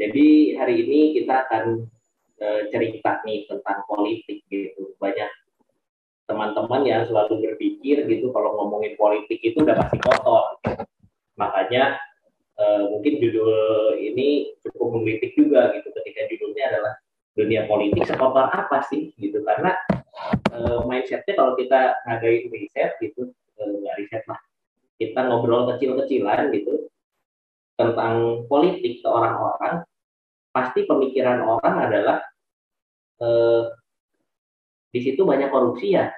Jadi hari ini kita akan cerita nih tentang politik gitu. Banyak teman-teman yang selalu berpikir gitu kalau ngomongin politik itu udah pasti kotor. Makanya mungkin judul ini cukup menggelitik juga gitu ketika judulnya adalah dunia politik sekotor apa sih gitu. Karena mindsetnya kalau kita ngadain riset gitu, nggak riset lah, kita ngobrol kecil-kecilan gitu tentang politik ke orang-orang, pasti pemikiran orang adalah eh, di situ banyak korupsi ya,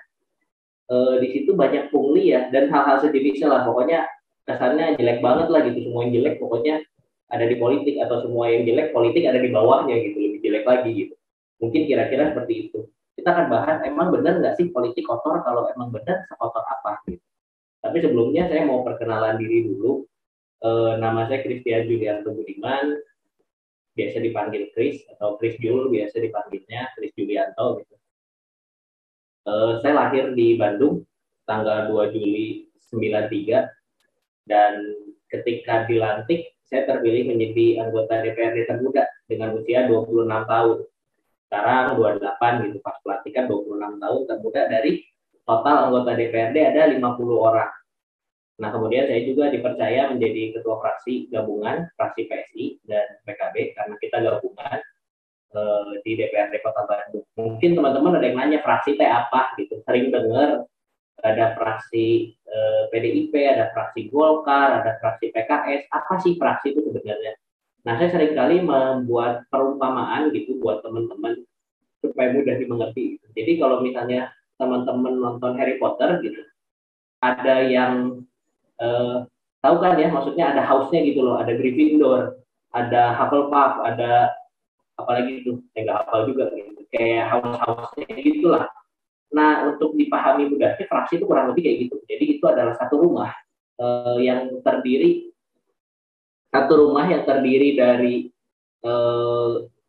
di situ banyak pungli ya, dan hal-hal sejenisnya lah. Pokoknya kesannya jelek banget lah gitu, semua yang jelek pokoknya ada di politik, atau semua yang jelek politik ada di bawahnya gitu, lebih jelek lagi gitu. Mungkin kira-kira seperti itu. Kita akan bahas emang benar nggak sih politik kotor, kalau emang benar sekotor apa gitu. Tapi sebelumnya saya mau perkenalan diri dulu. Nama saya Christian Julianto Budiman, biasa dipanggil Chris atau Chris Jul, biasa dipanggilnya Chris Julianto gitu. Saya lahir di Bandung tanggal 2 Juli 93, dan ketika dilantik saya terpilih menjadi anggota DPRD termuda dengan usia 26 tahun. Sekarang 28 gitu, pas pelantikan 26 tahun termuda dari total anggota DPRD ada 50 orang. Nah, kemudian saya juga dipercaya menjadi ketua fraksi gabungan, fraksi PSI dan PKB, karena kita gabungan di DPRD Kota Bandung. Mungkin teman-teman ada yang nanya fraksi teh apa gitu, sering dengar ada fraksi PDIP, ada fraksi Golkar, ada fraksi PKS. Apa sih fraksi itu sebenarnya? Nah, saya seringkali membuat perumpamaan gitu buat teman-teman supaya mudah dimengerti. Jadi kalau misalnya teman-teman nonton Harry Potter gitu, ada yang eh, tahu kan ya, maksudnya ada house-nya gitu loh, ada Gryffindor, ada Hufflepuff, ada apalagi itu, saya nggak hafal juga gitu, kayak house-house-nya gitulah. Nah, untuk dipahami mudahnya, fraksi itu kurang lebih kayak gitu. Jadi itu adalah yang terdiri satu rumah yang terdiri dari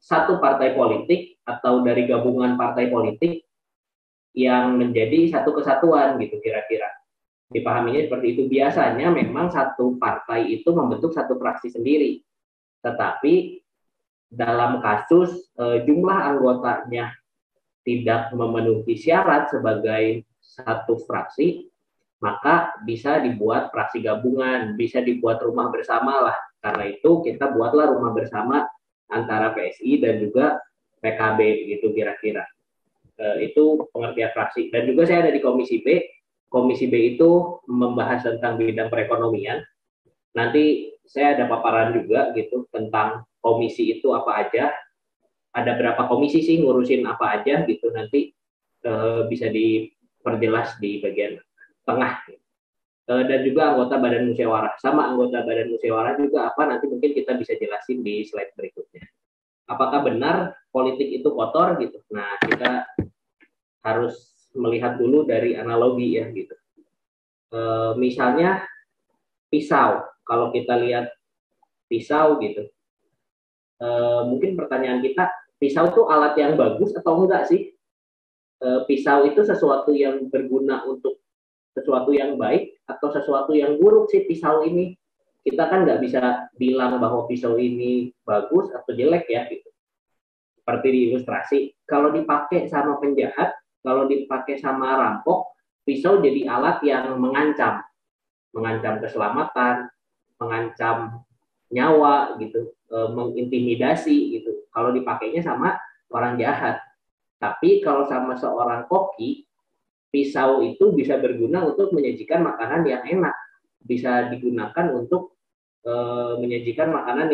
satu partai politik atau dari gabungan partai politik yang menjadi satu kesatuan gitu kira-kira. Dipahaminya seperti itu. Biasanya memang satu partai itu membentuk satu fraksi sendiri. Tetapi dalam kasus jumlah anggotanya tidak memenuhi syarat sebagai satu fraksi, maka bisa dibuat fraksi gabungan, bisa dibuat rumah bersama lah. Karena itu kita buatlah rumah bersama antara PSI dan juga PKB gitu kira-kira. Itu pengertian fraksi. Dan juga saya ada di Komisi B. Komisi B itu membahas tentang bidang perekonomian. Nanti saya ada paparan juga gitu tentang komisi itu apa aja, ada berapa komisi sih, ngurusin apa aja gitu, nanti bisa diperjelas di bagian tengah. Dan juga anggota badan musyawarah, sama anggota badan musyawarah juga apa, nanti mungkin kita bisa jelasin di slide berikutnya. Apakah benar politik itu kotor gitu? Nah, kita harus melihat dulu dari analogi ya gitu. Misalnya pisau, kalau kita lihat pisau gitu, mungkin pertanyaan kita, pisau itu alat yang bagus atau enggak sih? Pisau itu sesuatu yang berguna untuk sesuatu yang baik atau sesuatu yang buruk sih pisau ini? Kita kan nggak bisa bilang bahwa pisau ini bagus atau jelek ya gitu. Seperti di ilustrasi, kalau dipakai sama penjahat, kalau dipakai sama rampok, pisau jadi alat yang mengancam keselamatan, mengancam nyawa gitu, mengintimidasi gitu. Kalau dipakainya sama orang jahat. Tapi kalau sama seorang koki, pisau itu bisa berguna untuk menyajikan makanan yang enak, bisa digunakan untuk menyajikan makanan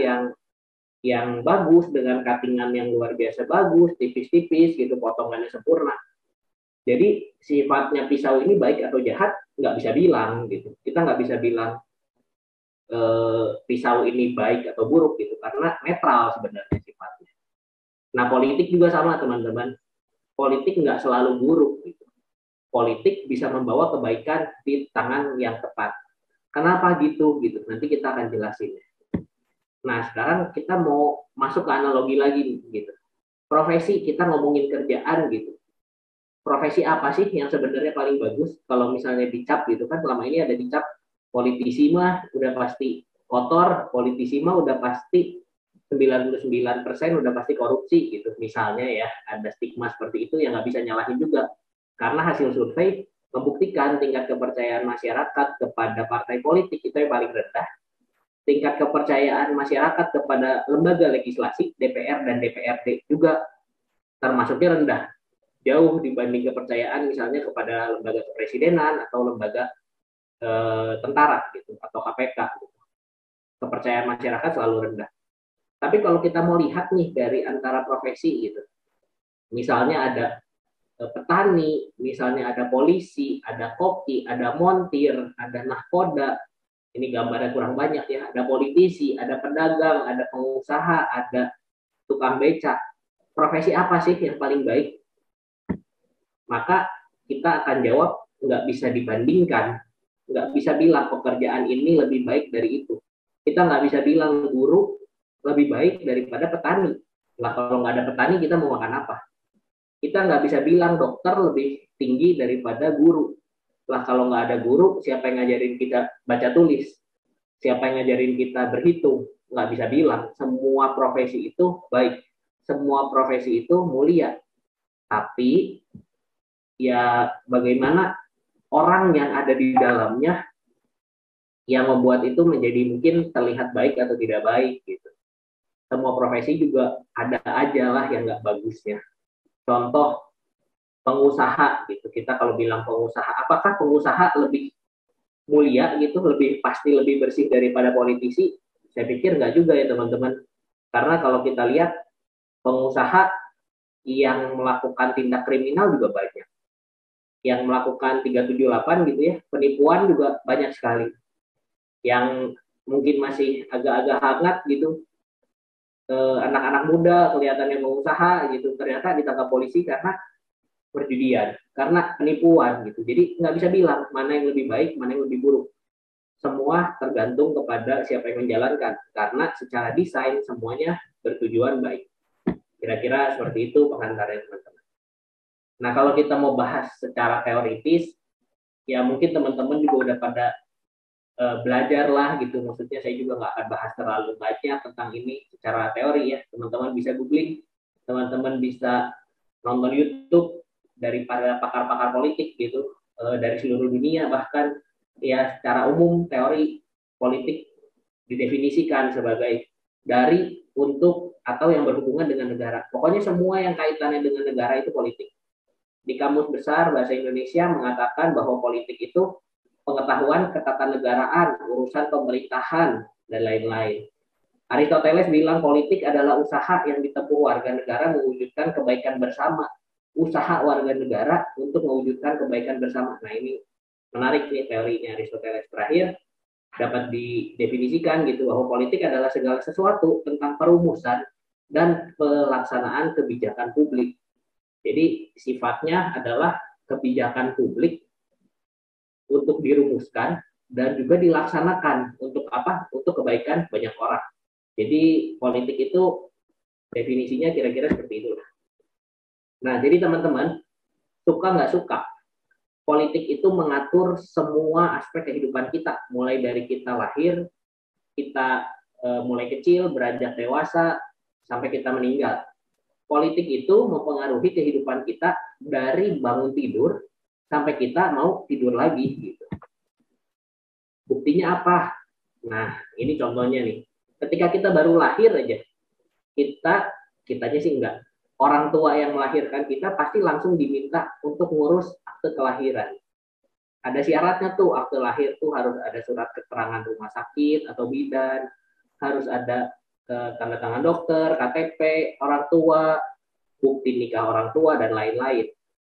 yang bagus dengan cuttingan yang luar biasa bagus, tipis-tipis gitu, potongannya sempurna. Jadi sifatnya pisau ini baik atau jahat nggak bisa bilang gitu. Kita nggak bisa bilang pisau ini baik atau buruk gitu, karena netral sebenarnya sifatnya. Nah, politik juga sama teman-teman. Politik nggak selalu buruk gitu. Politik bisa membawa kebaikan di tangan yang tepat. Kenapa gitu? Gitu. Nanti kita akan jelasin. Nah, sekarang kita mau masuk ke analogi lagi gitu. Profesi, kita ngomongin kerjaan gitu. Profesi apa sih yang sebenarnya paling bagus? Kalau misalnya dicap gitu kan, selama ini ada dicap politisi mah udah pasti kotor, politisi mah udah pasti 99% udah pasti korupsi gitu. Misalnya ya, ada stigma seperti itu yang nggak bisa nyalahin juga. Karena hasil survei membuktikan tingkat kepercayaan masyarakat kepada partai politik itu yang paling rendah. Tingkat kepercayaan masyarakat kepada lembaga legislasi, DPR dan DPRD juga termasuknya rendah. Jauh dibanding kepercayaan misalnya kepada lembaga kepresidenan atau lembaga tentara gitu atau KPK gitu. Kepercayaan masyarakat selalu rendah. Tapi kalau kita mau lihat nih dari antara profesi gitu, misalnya ada petani, misalnya ada polisi, ada koki, ada montir, ada nahkoda, ini gambarnya kurang banyak ya, ada politisi, ada pedagang, ada pengusaha, ada tukang beca. Profesi apa sih yang paling baik? Maka kita akan jawab nggak bisa dibandingkan, nggak bisa bilang pekerjaan ini lebih baik dari itu. Kita nggak bisa bilang guru lebih baik daripada petani. Lah kalau nggak ada petani kita mau makan apa? Kita nggak bisa bilang dokter lebih tinggi daripada guru. Lah kalau nggak ada guru, siapa yang ngajarin kita baca tulis? Siapa yang ngajarin kita berhitung? Nggak bisa bilang. Semua profesi itu baik. Semua profesi itu mulia. Tapi ya bagaimana orang yang ada di dalamnya yang membuat itu menjadi mungkin terlihat baik atau tidak baik gitu. Semua profesi juga ada aja lah yang nggak bagusnya. Contoh pengusaha gitu. Kita kalau bilang pengusaha, apakah pengusaha lebih mulia gitu, lebih pasti lebih bersih daripada politisi? Saya pikir nggak juga ya teman-teman. Karena kalau kita lihat pengusaha yang melakukan tindak kriminal juga banyak. Yang melakukan 378 gitu ya, penipuan juga banyak sekali. Yang mungkin masih agak-agak hangat gitu, anak-anak muda kelihatannya pengusaha gitu, ternyata ditangkap polisi karena perjudian, karena penipuan gitu. Jadi nggak bisa bilang mana yang lebih baik, mana yang lebih buruk. Semua tergantung kepada siapa yang menjalankan, karena secara desain semuanya bertujuan baik. Kira-kira seperti itu pengantarnya teman-teman. Nah kalau kita mau bahas secara teoritis, ya mungkin teman-teman juga udah pada belajar lah gitu. Maksudnya saya juga nggak akan bahas terlalu banyak tentang ini secara teori ya. Teman-teman bisa googling, teman-teman bisa nonton YouTube dari para pakar-pakar politik gitu, dari seluruh dunia. Bahkan ya secara umum teori politik didefinisikan sebagai dari, untuk, atau yang berhubungan dengan negara. Pokoknya semua yang kaitannya dengan negara itu politik. Di Kamus Besar Bahasa Indonesia mengatakan bahwa politik itu pengetahuan ketatanegaraan, urusan pemerintahan, dan lain-lain. Aristoteles bilang politik adalah usaha yang ditempuh warga negara mewujudkan kebaikan bersama. Usaha warga negara untuk mewujudkan kebaikan bersama. Nah ini menarik nih teorinya Aristoteles. Terakhir dapat didefinisikan gitu bahwa politik adalah segala sesuatu tentang perumusan dan pelaksanaan kebijakan publik. Jadi sifatnya adalah kebijakan publik untuk dirumuskan dan juga dilaksanakan untuk apa? Untuk kebaikan banyak orang. Jadi politik itu definisinya kira-kira seperti itu. Nah, jadi teman-teman, suka nggak suka, politik itu mengatur semua aspek kehidupan kita, mulai dari kita lahir, kita mulai kecil, beranjak dewasa, sampai kita meninggal. Politik itu mempengaruhi kehidupan kita dari bangun tidur sampai kita mau tidur lagi gitu. Buktinya apa? Nah, ini contohnya nih. Ketika kita baru lahir aja, kitanya sih enggak. Orang tua yang melahirkan kita pasti langsung diminta untuk ngurus akte kelahiran. Ada syaratnya tuh, akte lahir tuh harus ada surat keterangan rumah sakit atau bidan, harus ada tanda tangan dokter, KTP, orang tua, bukti nikah orang tua, dan lain-lain.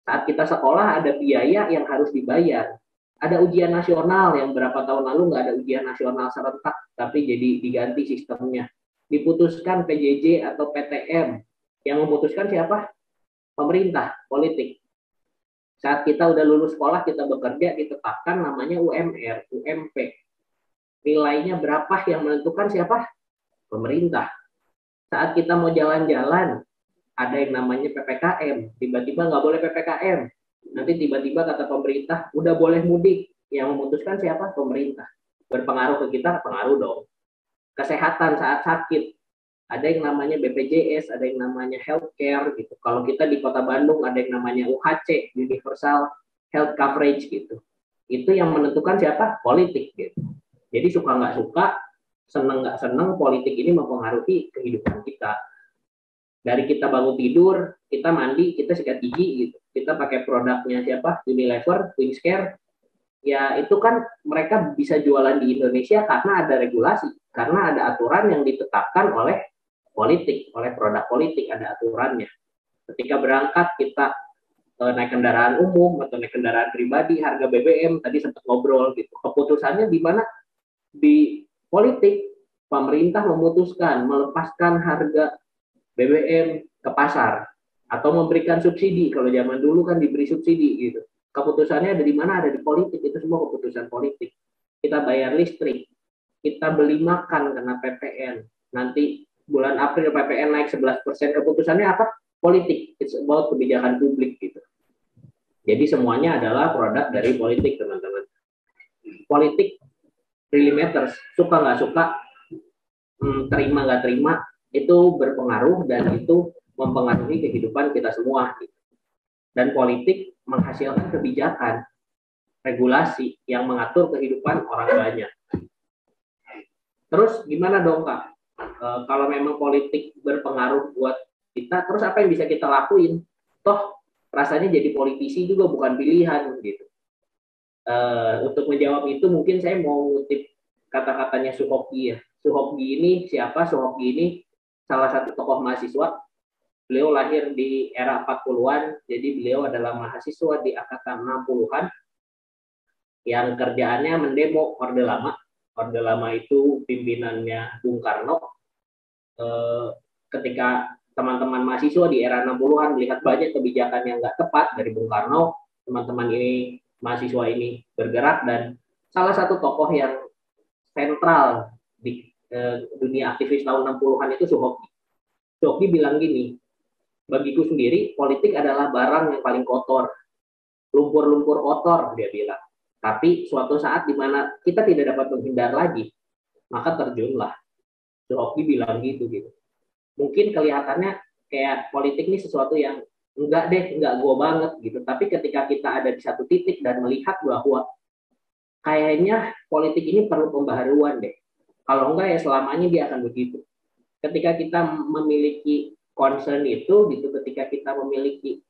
Saat kita sekolah ada biaya yang harus dibayar. Ada ujian nasional yang berapa tahun lalu nggak ada ujian nasional serentak, tapi jadi diganti sistemnya. Diputuskan PJJ atau PTM. Yang memutuskan siapa? Pemerintah, politik. Saat kita udah lulus sekolah, kita bekerja, ditetapkan namanya UMR, UMP. Nilainya berapa yang menentukan siapa? Pemerintah. Saat kita mau jalan-jalan, ada yang namanya PPKM. Tiba-tiba nggak boleh PPKM. Nanti tiba-tiba kata pemerintah, udah boleh mudik. Yang memutuskan siapa? Pemerintah. Berpengaruh ke kita, pengaruh dong. Kesehatan saat sakit. Ada yang namanya BPJS, ada yang namanya healthcare gitu. Kalau kita di Kota Bandung ada yang namanya UHC, Universal Health Coverage gitu. Itu yang menentukan siapa? Politik gitu. Jadi suka nggak suka, seneng nggak seneng, politik ini mempengaruhi kehidupan kita. Dari kita bangun tidur, kita mandi, kita sikat gigi gitu. Kita pakai produknya siapa? Unilever, Wingscare. Ya itu kan mereka bisa jualan di Indonesia karena ada regulasi, karena ada aturan yang ditetapkan oleh politik, oleh produk politik, ada aturannya. Ketika berangkat kita naik kendaraan umum atau naik kendaraan pribadi, harga BBM tadi sempat ngobrol gitu. Keputusannya di mana? Di politik. Pemerintah memutuskan melepaskan harga BBM ke pasar atau memberikan subsidi. Kalau zaman dulu kan diberi subsidi gitu. Keputusannya ada di mana? Ada di politik. Itu semua keputusan politik. Kita bayar listrik, kita beli makan kena PPN. Nanti bulan April PPN naik 11%. Keputusannya apa? Politik. It's about kebijakan publik gitu. Jadi semuanya adalah produk dari politik, teman-teman. Politik really matters. Suka nggak suka, terima nggak terima, itu berpengaruh dan itu mempengaruhi kehidupan kita semua. Dan politik menghasilkan kebijakan, regulasi yang mengatur kehidupan orang banyak. Terus gimana dong Kak? Kalau memang politik berpengaruh buat kita, terus apa yang bisa kita lakuin? Toh rasanya jadi politisi juga bukan pilihan gitu. Untuk menjawab itu mungkin saya mau ngutip kata-katanya Suhoki ya. Suhoki ini siapa? Suhoki ini salah satu tokoh mahasiswa. Beliau lahir di era 40-an, jadi beliau adalah mahasiswa di angkatan 60-an yang kerjaannya mendemo Orde Lama. Orde Lama itu pimpinannya Bung Karno. Ketika teman-teman mahasiswa di era 60-an melihat banyak kebijakan yang nggak tepat dari Bung Karno, teman-teman ini, mahasiswa ini bergerak, dan salah satu tokoh yang sentral di dunia aktivis tahun 60-an itu Suhoki. Suhoki bilang gini, bagiku sendiri politik adalah barang yang paling kotor, lumpur-lumpur kotor, dia bilang. Tapi suatu saat di mana kita tidak dapat menghindar lagi, maka terjunlah. Suhoki bilang gitu. Mungkin kelihatannya kayak politik ini sesuatu yang enggak gue banget gitu. Tapi ketika kita ada di satu titik dan melihat bahwa kayaknya politik ini perlu pembaharuan deh. Kalau enggak ya selamanya dia akan begitu. Ketika kita memiliki concern itu gitu, ketika kita memiliki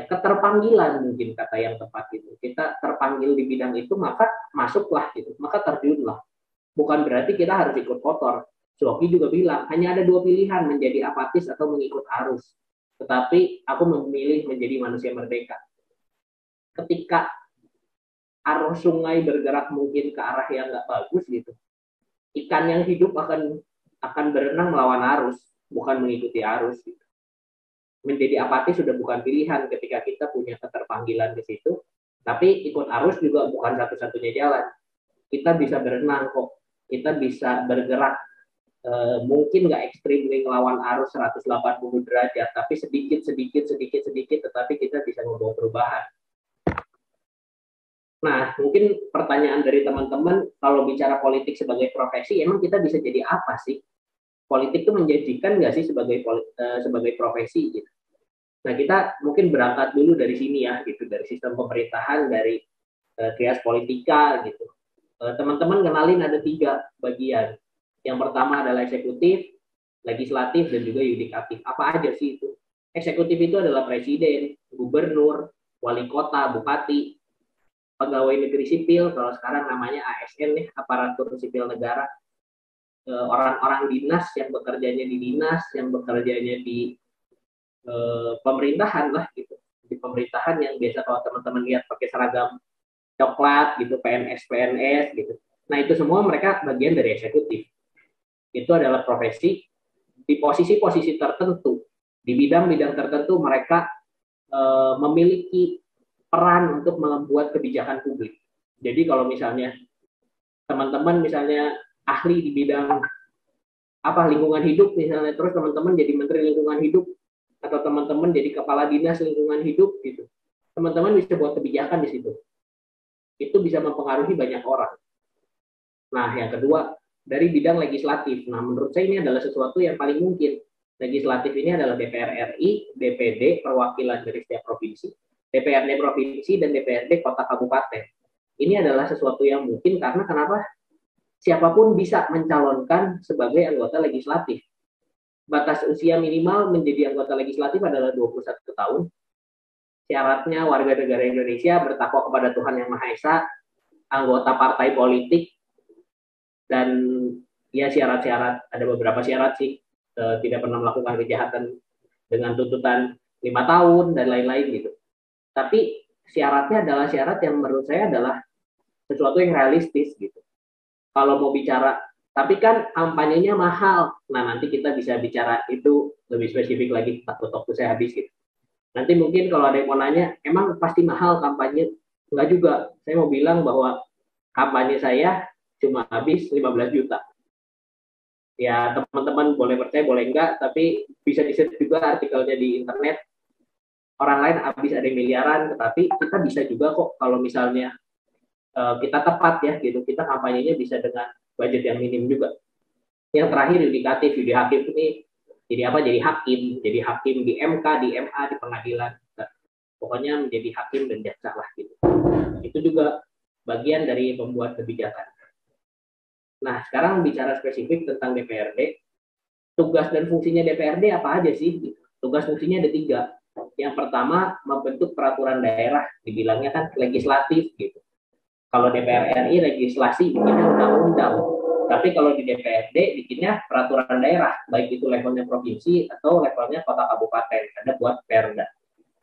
keterpanggilan, mungkin kata yang tepat itu, kita terpanggil di bidang itu, maka masuklah gitu, maka terjunlah. Bukan berarti kita harus ikut kotor. Suhoki juga bilang, hanya ada dua pilihan, menjadi apatis atau mengikut arus. Tetapi aku memilih menjadi manusia merdeka. Ketika arus sungai bergerak mungkin ke arah yang nggak bagus gitu, ikan yang hidup akan berenang melawan arus, bukan mengikuti arus. Gitu. Menjadi apatis sudah bukan pilihan ketika kita punya keterpanggilan di situ. Tapi ikut arus juga bukan satu-satunya jalan. Kita bisa berenang kok, kita bisa bergerak. Mungkin nggak ekstrim ngelawan arus 180 derajat, tapi sedikit, tetapi kita bisa membawa perubahan. Nah, mungkin pertanyaan dari teman-teman, kalau bicara politik sebagai profesi, emang kita bisa jadi apa sih? Politik itu menjanjikan nggak sih sebagai profesi gitu. Nah, kita mungkin berangkat dulu dari sini ya, gitu, dari sistem pemerintahan, dari trias politika gitu. Teman-teman kenalin ada 3 bagian. Yang pertama adalah eksekutif, legislatif, dan juga yudikatif. Apa aja sih itu? Eksekutif itu adalah presiden, gubernur, wali kota, bupati, pegawai negeri sipil, kalau sekarang namanya ASN nih, aparatur sipil negara, orang-orang dinas yang bekerjanya di dinas, yang bekerjanya di pemerintahan lah gitu. Di pemerintahan yang biasa kalau teman-teman lihat pakai seragam coklat gitu, PNS gitu. Nah, itu semua mereka bagian dari eksekutif. Itu adalah profesi di posisi-posisi tertentu, di bidang-bidang tertentu mereka memiliki peran untuk membuat kebijakan publik. Jadi kalau misalnya teman-teman misalnya ahli di bidang lingkungan hidup misalnya, terus teman-teman jadi menteri lingkungan hidup, atau teman-teman jadi kepala dinas lingkungan hidup gitu, teman-teman bisa buat kebijakan di situ. Itu bisa mempengaruhi banyak orang. Nah, yang kedua, dari bidang legislatif. Nah, menurut saya ini adalah sesuatu yang paling mungkin. Legislatif ini adalah DPR RI, DPD, perwakilan dari setiap provinsi, DPRD provinsi, dan DPRD kota kabupaten. Ini adalah sesuatu yang mungkin karena kenapa? Siapapun bisa mencalonkan sebagai anggota legislatif. Batas usia minimal menjadi anggota legislatif adalah 21 tahun. Syaratnya warga negara Indonesia, bertakwa kepada Tuhan Yang Maha Esa, anggota partai politik, dan ya syarat-syarat, ada beberapa syarat sih, tidak pernah melakukan kejahatan dengan tuntutan 5 tahun dan lain-lain gitu. Tapi syaratnya adalah syarat yang menurut saya adalah sesuatu yang realistis gitu. Kalau mau bicara, tapi kan kampanyenya mahal. Nah, nanti kita bisa bicara itu lebih spesifik lagi, takut waktu saya habis gitu. Nanti mungkin kalau ada yang mau nanya, emang pasti mahal kampanye? Enggak juga. Saya mau bilang bahwa kampanye saya cuma habis 15 juta. Ya, teman-teman boleh percaya, boleh enggak, tapi bisa di-search juga artikelnya di internet. Orang lain habis ada yang miliaran, tetapi kita bisa juga kok kalau misalnya kita tepat ya gitu, kita kampanyenya bisa dengan budget yang minim juga. Yang terakhir yudikatif, hakim ini jadi apa? Jadi hakim di MK, di MA, di pengadilan. Pokoknya menjadi hakim dan jaksa lah gitu. Itu juga bagian dari pembuat kebijakan. Nah, sekarang bicara spesifik tentang DPRD, tugas dan fungsinya DPRD apa aja sih? Tugas fungsinya ada 3. Yang pertama, membentuk peraturan daerah, dibilangnya kan legislatif gitu. Kalau DPR RI legislasi bikinnya undang-undang, tapi kalau di DPRD bikinnya peraturan daerah, baik itu levelnya provinsi atau levelnya kota kabupaten, ada buat perda.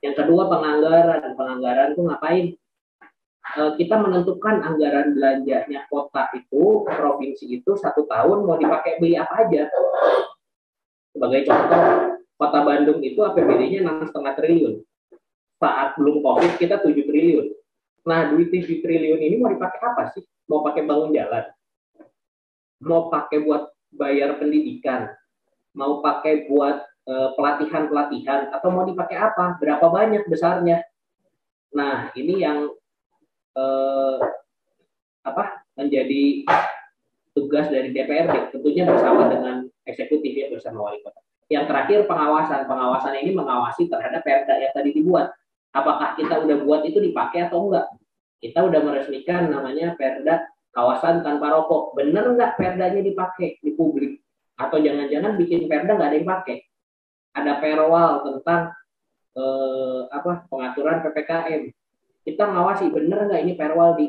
Yang kedua, penganggaran itu ngapain? Kita menentukan anggaran belanjanya kota itu, provinsi itu 1 tahun mau dipakai beli apa aja. Sebagai contoh, kota Bandung itu APBD-nya 6,5 triliun. Saat belum COVID kita 7 triliun. Nah, duit 7 triliun ini mau dipakai apa sih? Mau pakai bangun jalan? Mau pakai buat bayar pendidikan? Mau pakai buat pelatihan-pelatihan? Atau mau dipakai apa? Berapa banyak besarnya? Nah, ini yang menjadi tugas dari DPRD, tentunya bersama dengan eksekutif ya, bersama wali kota. Yang terakhir pengawasan ini mengawasi terhadap perda yang tadi dibuat. Apakah kita udah buat itu dipakai atau enggak? Kita udah meresmikan namanya perda kawasan tanpa rokok. Bener nggak perdanya dipakai di publik? Atau jangan-jangan bikin perda nggak ada yang pakai? Ada perwal tentang pengaturan PPKM. Kita ngawasi bener nggak ini perwal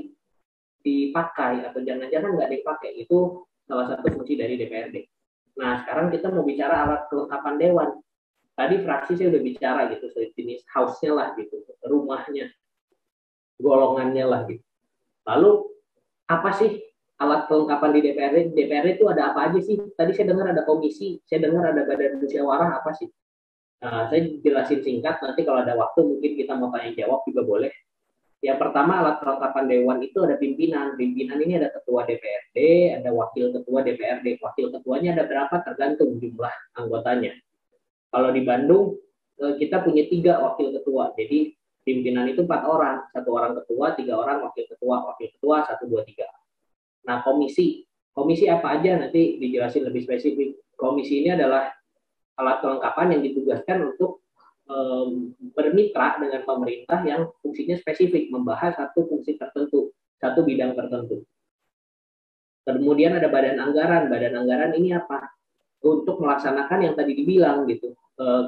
dipakai atau jangan-jangan nggak dipakai. Itu salah satu fungsi dari DPRD. Nah, sekarang kita mau bicara alat kelengkapan dewan. Tadi fraksi saya udah bicara gitu, jenis house-nya lah gitu, rumahnya, golongannya lah gitu. Lalu apa sih alat kelengkapan di DPRD? DPRD itu ada apa aja sih? Tadi saya dengar ada komisi, saya dengar ada badan musyawarah, apa sih? Nah, saya jelasin singkat, nanti kalau ada waktu mungkin kita mau tanya jawab juga boleh. Yang pertama, alat kelengkapan dewan itu ada pimpinan. Pimpinan ini ada ketua DPRD, ada wakil ketua DPRD. Wakil ketuanya ada berapa? Tergantung jumlah anggotanya. Kalau di Bandung, kita punya 3 wakil ketua. Jadi pimpinan itu 4 orang. 1 orang ketua, 3 orang wakil ketua. Wakil ketua 1, 2, 3. Nah, komisi apa aja nanti dijelasin lebih spesifik. Komisi ini adalah alat kelengkapan yang ditugaskan untuk bermitra dengan pemerintah yang fungsinya spesifik, membahas satu fungsi tertentu, satu bidang tertentu. Kemudian ada badan anggaran. Badan anggaran ini apa? Untuk melaksanakan yang tadi dibilang gitu.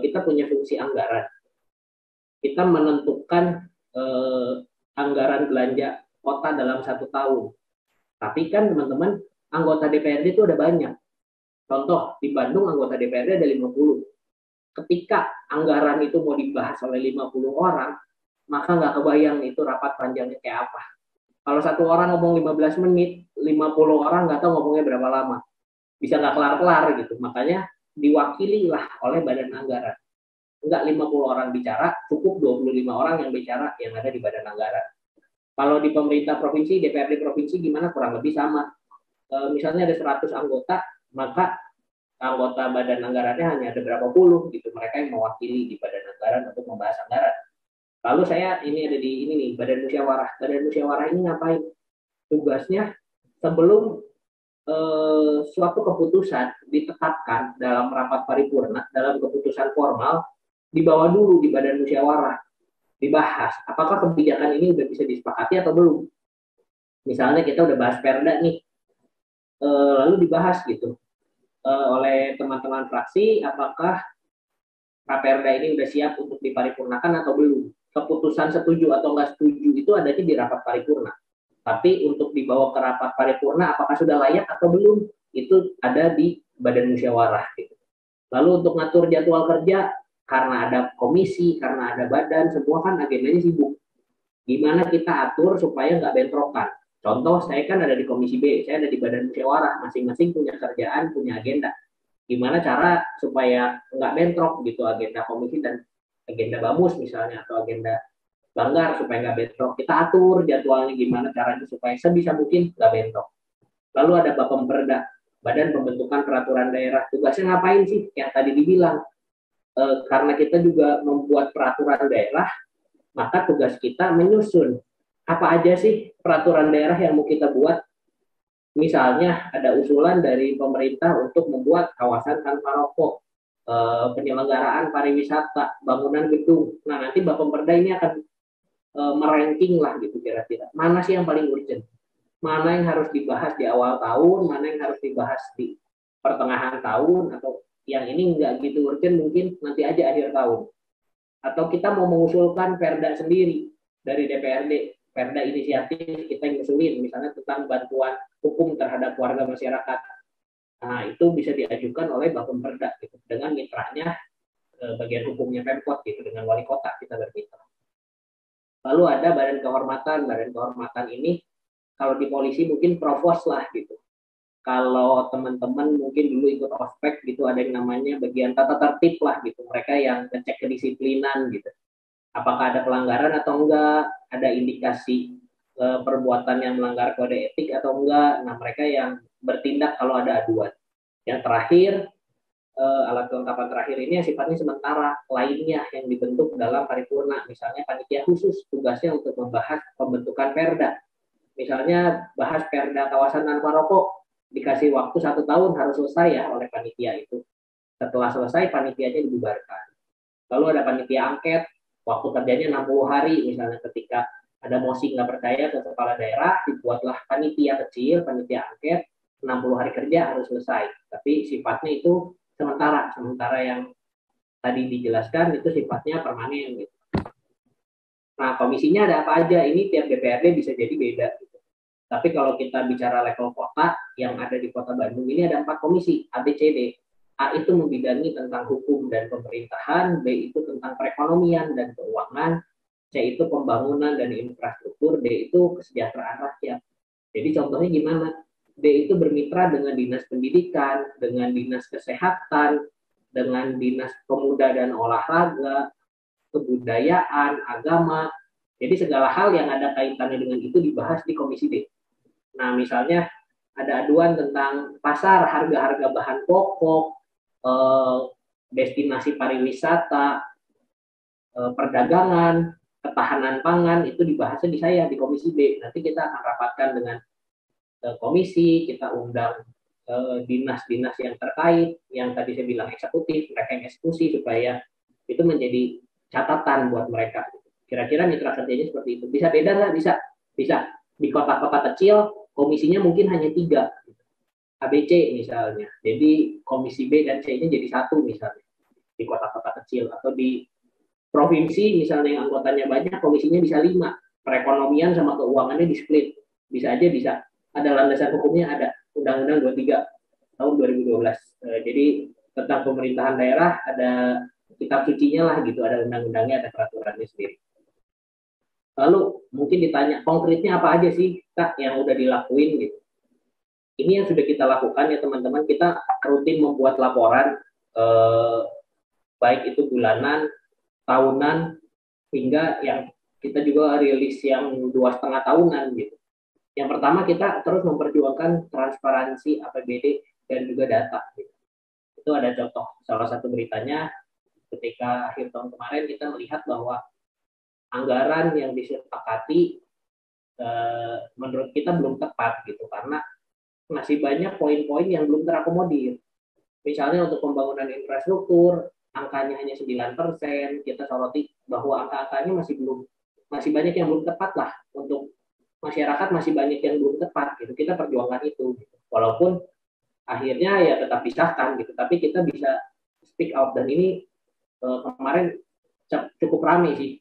Kita punya fungsi anggaran. Kita menentukan anggaran belanja kota dalam 1 tahun. Tapi kan teman-teman, anggota DPRD itu ada banyak. Contoh, di Bandung anggota DPRD ada 50. Ketika anggaran itu mau dibahas oleh 50 orang, maka nggak kebayang itu rapat panjangnya kayak apa. Kalau 1 orang ngomong 15 menit, 50 orang nggak tahu ngomongnya berapa lama. Bisa nggak kelar-kelar gitu. Makanya diwakililah oleh badan anggaran. Nggak 50 orang bicara, cukup 25 orang yang bicara yang ada di badan anggaran. Kalau di pemerintah provinsi, DPRD provinsi gimana? Kurang lebih sama. Misalnya ada 100 anggota, maka anggota badan anggarannya hanya ada berapa puluh gitu, mereka yang mewakili di badan anggaran untuk membahas anggaran. Lalu saya ini ada di ini nih, badan musyawarah. Badan musyawarah ini ngapain? Tugasnya sebelum suatu keputusan ditetapkan dalam rapat paripurna, dalam keputusan formal, dibawa dulu di badan musyawarah, dibahas apakah kebijakan ini udah bisa disepakati atau belum. Misalnya kita udah bahas perda nih, lalu dibahas gitu oleh teman-teman fraksi, apakah Raperda ini udah siap untuk diparipurnakan atau belum. Keputusan setuju atau nggak setuju itu adanya di rapat paripurna. Tapi untuk dibawa ke rapat paripurna, apakah sudah layak atau belum, itu ada di badan musyawarah. Gitu. Lalu untuk ngatur jadwal kerja, karena ada komisi, karena ada badan, semua kan agendanya sibuk. Gimana kita atur supaya nggak bentrokan. Contoh, saya kan ada di komisi B, saya ada di badan musyawarah, masing-masing punya kerjaan, punya agenda. Gimana cara supaya nggak bentrok gitu agenda komisi dan agenda bamus misalnya atau agenda banggar supaya nggak bentrok. Kita atur jadwalnya gimana caranya supaya sebisa mungkin nggak bentrok. Lalu ada Bapemperda, Badan Pembentukan Peraturan Daerah. Tugasnya ngapain sih? Yang tadi dibilang, karena kita juga membuat peraturan daerah, maka tugas kita menyusun apa aja sih peraturan daerah yang mau kita buat. Misalnya ada usulan dari pemerintah untuk membuat kawasan tanpa rokok, penyelenggaraan pariwisata, bangunan gedung. Nah nanti Bapemperda ini akan meranking lah gitu kira-kira. Mana sih yang paling urgent? Mana yang harus dibahas di awal tahun, mana yang harus dibahas di pertengahan tahun, atau yang ini nggak gitu urgent mungkin nanti aja akhir tahun. Atau kita mau mengusulkan perda sendiri dari DPRD, perda inisiatif kita yang usulin, misalnya tentang bantuan hukum terhadap warga masyarakat. Nah, itu bisa diajukan oleh Bapemperda gitu, dengan mitranya bagian hukumnya Pemkot gitu, dengan wali kota kita bermitra. Lalu ada badan kehormatan. Badan kehormatan ini kalau di polisi mungkin provos lah gitu. Kalau teman-teman mungkin dulu ikut ospek gitu, ada yang namanya bagian tata tertib lah gitu. Mereka yang ngecek kedisiplinan gitu. Apakah ada pelanggaran atau enggak, ada indikasi perbuatan yang melanggar kode etik atau enggak. Nah, mereka yang bertindak kalau ada aduan. Yang terakhir, alat kelengkapan terakhir ini yang sifatnya sementara, lainnya yang dibentuk dalam paripurna. Misalnya panitia khusus, tugasnya untuk membahas pembentukan perda. Misalnya bahas perda kawasan tanpa rokok, dikasih waktu 1 tahun harus selesai ya oleh panitia itu. Setelah selesai, panitianya dibubarkan. Lalu ada panitia angket, waktu kerjanya 60 hari, misalnya ketika ada mosi nggak percaya ke kepala daerah, dibuatlah panitia kecil, panitia angket, 60 hari kerja harus selesai. Tapi sifatnya itu sementara yang tadi dijelaskan itu sifatnya permanen. Gitu. Nah, komisinya ada apa aja? Ini tiap DPRD bisa jadi beda. Gitu. Tapi kalau kita bicara level kota, yang ada di Kota Bandung ini ada 4 komisi, A, B, C, D. A itu membidangi tentang hukum dan pemerintahan, B itu tentang perekonomian dan keuangan, C itu pembangunan dan infrastruktur, D itu kesejahteraan rakyat. Jadi contohnya gimana? D itu bermitra dengan dinas pendidikan, dengan dinas kesehatan, dengan dinas pemuda dan olahraga, kebudayaan, agama. Jadi segala hal yang ada kaitannya dengan itu dibahas di Komisi D. Nah, misalnya ada aduan tentang pasar, harga-harga bahan pokok, destinasi pariwisata, perdagangan, ketahanan pangan, itu dibahasnya di saya, di Komisi B. Nanti kita akan rapatkan dengan komisi, kita undang dinas-dinas yang terkait, yang tadi saya bilang eksekutif, mereka yang eksekusi, supaya itu menjadi catatan buat mereka. Kira-kira mitra kerjanya seperti itu. Bisa beda nggak? Bisa. Bisa. Di kota-kota kecil, komisinya mungkin hanya 3. ABC misalnya. Jadi komisi B dan C-nya jadi 1 misalnya. Di kota-kota kecil. Atau di provinsi misalnya yang anggotanya banyak, komisinya bisa 5. Perekonomian sama keuangannya di split. Bisa aja bisa. Ada landasan hukumnya, ada. Undang-Undang 23 tahun 2012. Jadi tentang pemerintahan daerah ada kitab sucinya lah gitu, ada undang-undangnya, ada peraturannya sendiri. Lalu mungkin ditanya konkretnya apa aja sih Kak yang udah dilakuin gitu. Ini yang sudah kita lakukan ya teman-teman, kita rutin membuat laporan baik itu bulanan, tahunan, hingga yang kita juga rilis yang 2,5 tahunan gitu. Yang pertama kita terus memperjuangkan transparansi APBD dan juga data. Gitu. Itu ada contoh, salah satu beritanya ketika akhir tahun kemarin kita melihat bahwa anggaran yang disepakati menurut kita belum tepat gitu, karena masih banyak poin-poin yang belum terakomodir. Misalnya untuk pembangunan infrastruktur, angkanya hanya 9%, kita soroti bahwa angka-angkanya masih banyak yang belum tepat lah untuk masyarakat, masih banyak yang belum tepat gitu. Kita perjuangkan itu gitu. Walaupun akhirnya ya tetap disahkan gitu, tapi kita bisa speak out, dan ini kemarin cukup ramai sih.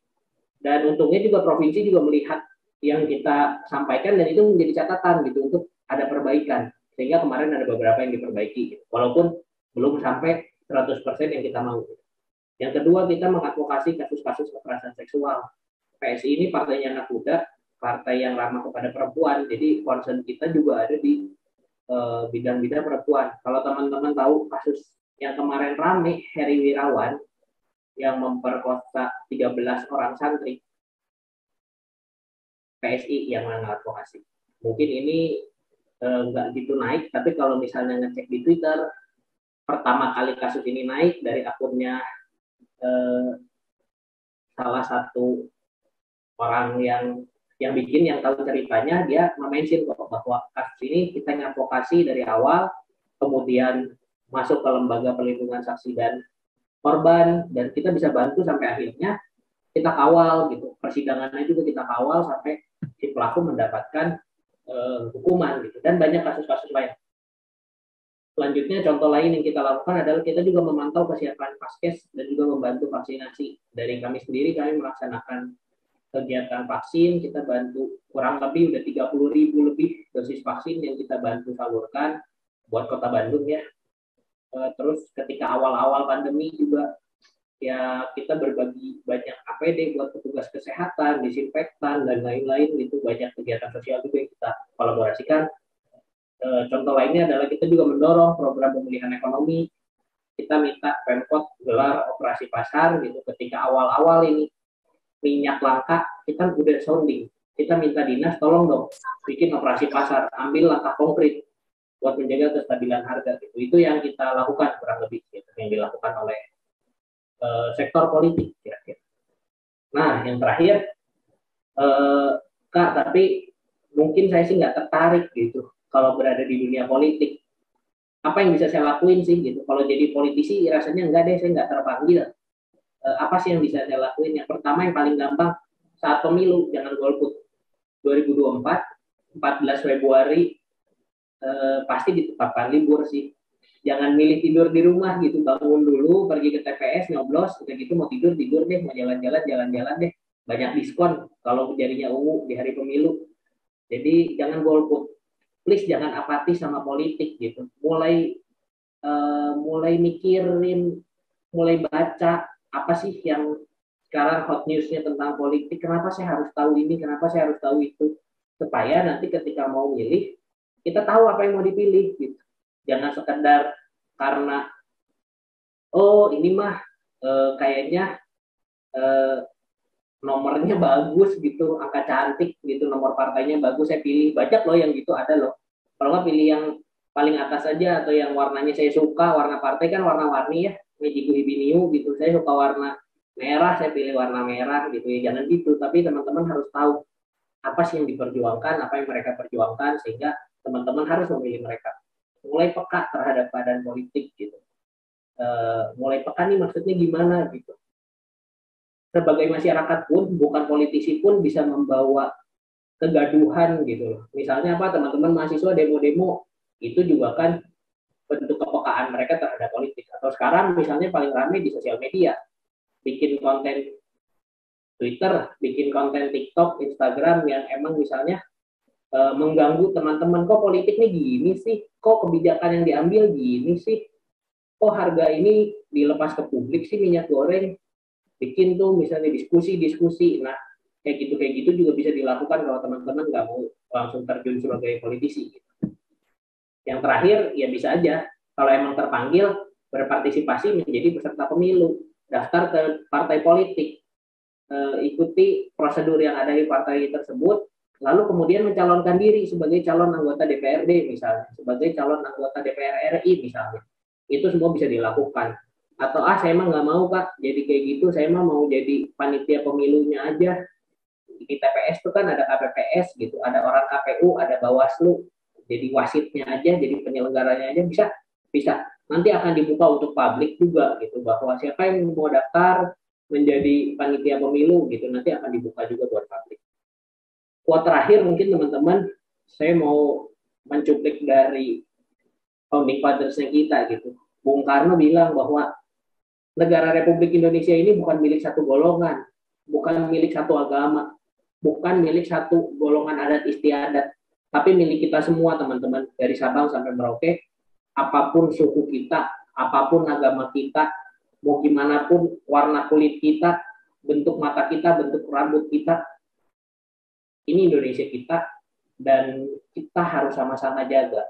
Dan untungnya juga provinsi juga melihat yang kita sampaikan, dan itu menjadi catatan gitu untuk ada perbaikan, sehingga kemarin ada beberapa yang diperbaiki gitu. Walaupun belum sampai 100% yang kita mau. Yang kedua, kita mengadvokasi kasus-kasus kekerasan seksual. PSI ini partainya anak muda, partai yang ramah kepada perempuan, jadi concern kita juga ada di bidang-bidang perempuan. Kalau teman-teman tahu kasus yang kemarin rame, Heri Wirawan yang memperkosa 13 orang santri, PSI yang mengadvokasi. Mungkin ini nggak gitu naik, tapi kalau misalnya ngecek di Twitter, pertama kali kasus ini naik dari akunnya salah satu orang yang bikin, yang tahu ceritanya, dia mention bahwa kasus ini kita ngadvokasi dari awal, kemudian masuk ke lembaga perlindungan saksi dan korban, dan kita bisa bantu sampai akhirnya kita kawal gitu, persidangannya juga kita kawal sampai si pelaku mendapatkan hukuman gitu, dan banyak kasus-kasus lain. Selanjutnya, contoh lain yang kita lakukan adalah kita juga memantau kesiapan Paskes dan juga membantu vaksinasi. Dari kami sendiri, kami melaksanakan kegiatan vaksin, kita bantu kurang lebih udah 30.000 lebih dosis vaksin yang kita bantu salurkan buat Kota Bandung ya. Terus ketika awal-awal pandemi juga ya kita berbagi banyak APD buat petugas kesehatan, disinfektan dan lain-lain, itu banyak kegiatan sosial juga yang kita kolaborasikan. Contoh lainnya adalah kita juga mendorong program pemulihan ekonomi. Kita minta Pemkot gelar operasi pasar gitu. Ketika awal-awal ini minyak langka, kita udah sounding. Kita minta dinas tolong dong bikin operasi pasar, ambil langkah konkret buat menjaga kestabilan harga gitu. Itu yang kita lakukan kurang lebih gitu, yang dilakukan oleh sektor politik kira-kira. Nah, yang terakhir, Kak, tapi mungkin saya sih nggak tertarik gitu kalau berada di dunia politik. Apa yang bisa saya lakuin sih gitu? Kalau jadi politisi rasanya enggak deh, saya nggak terpanggil. Apa sih yang bisa saya lakuin? Yang pertama, yang paling gampang, saat pemilu jangan golput. 2024, 14 Februari pasti ditetapkan libur sih. Jangan milih tidur di rumah gitu, bangun dulu, pergi ke TPS, nyoblos, udah gitu mau tidur deh, mau jalan-jalan deh. Banyak diskon kalau jadinya ungu di hari pemilu. Jadi jangan golput. Please jangan apatis sama politik gitu. Mulai mikirin, mulai baca apa sih yang sekarang hot newsnya tentang politik. Kenapa saya harus tahu ini? Kenapa saya harus tahu itu? Supaya nanti ketika mau milih, kita tahu apa yang mau dipilih gitu. Jangan sekedar karena oh ini mah kayaknya nomornya bagus gitu, angka cantik gitu, nomor partainya bagus, saya pilih. Banyak loh yang gitu, ada loh. Kalau nggak pilih yang paling atas saja, atau yang warnanya saya suka, warna partai kan warna-warni ya, Mejiku Hibiniu gitu. Saya suka warna merah, saya pilih warna merah gitu ya. Jangan gitu, tapi teman-teman harus tahu apa sih yang diperjuangkan, apa yang mereka perjuangkan, sehingga teman-teman harus memilih mereka. Mulai peka terhadap keadaan politik gitu. Mulai peka nih maksudnya gimana gitu. Sebagai masyarakat pun, bukan politisi pun bisa membawa kegaduhan gitu loh. Misalnya apa, teman-teman mahasiswa demo-demo, itu juga kan bentuk kepekaan mereka terhadap politik. Atau sekarang misalnya paling ramai di sosial media, bikin konten Twitter, bikin konten TikTok, Instagram yang emang misalnya mengganggu teman-teman. Kok politik nih gini sih? Kok kebijakan yang diambil gini sih? Kok harga ini dilepas ke publik sih minyak goreng? Bikin tuh misalnya diskusi. Nah, kayak gitu juga bisa dilakukan kalau teman-teman nggak mau langsung terjun sebagai politisi. Yang terakhir, ya bisa aja kalau emang terpanggil berpartisipasi menjadi peserta pemilu, daftar ke partai politik, ikuti prosedur yang ada di partai tersebut, lalu kemudian mencalonkan diri sebagai calon anggota DPRD misalnya, sebagai calon anggota DPR RI misalnya. Itu semua bisa dilakukan. Atau saya emang nggak mau Kak jadi kayak gitu, saya emang mau jadi panitia pemilunya aja. Di TPS itu kan ada KPPS gitu, ada orang KPU, ada Bawaslu. jadi wasitnya aja, jadi penyelenggaranya aja bisa, bisa. Nanti akan dibuka untuk publik juga gitu, bahwa siapa yang mau daftar menjadi panitia pemilu gitu, nanti akan dibuka juga buat publik. Quote terakhir mungkin teman-teman, saya mau mencuplik dari founding fathers-nya kita gitu. Bung Karno bilang bahwa negara Republik Indonesia ini bukan milik satu golongan, bukan milik satu agama, bukan milik satu golongan adat istiadat, tapi milik kita semua teman-teman, dari Sabang sampai Merauke. Apapun suku kita, apapun agama kita, mau gimana pun warna kulit kita, bentuk mata kita, bentuk rambut kita, ini Indonesia kita, dan kita harus sama-sama jaga.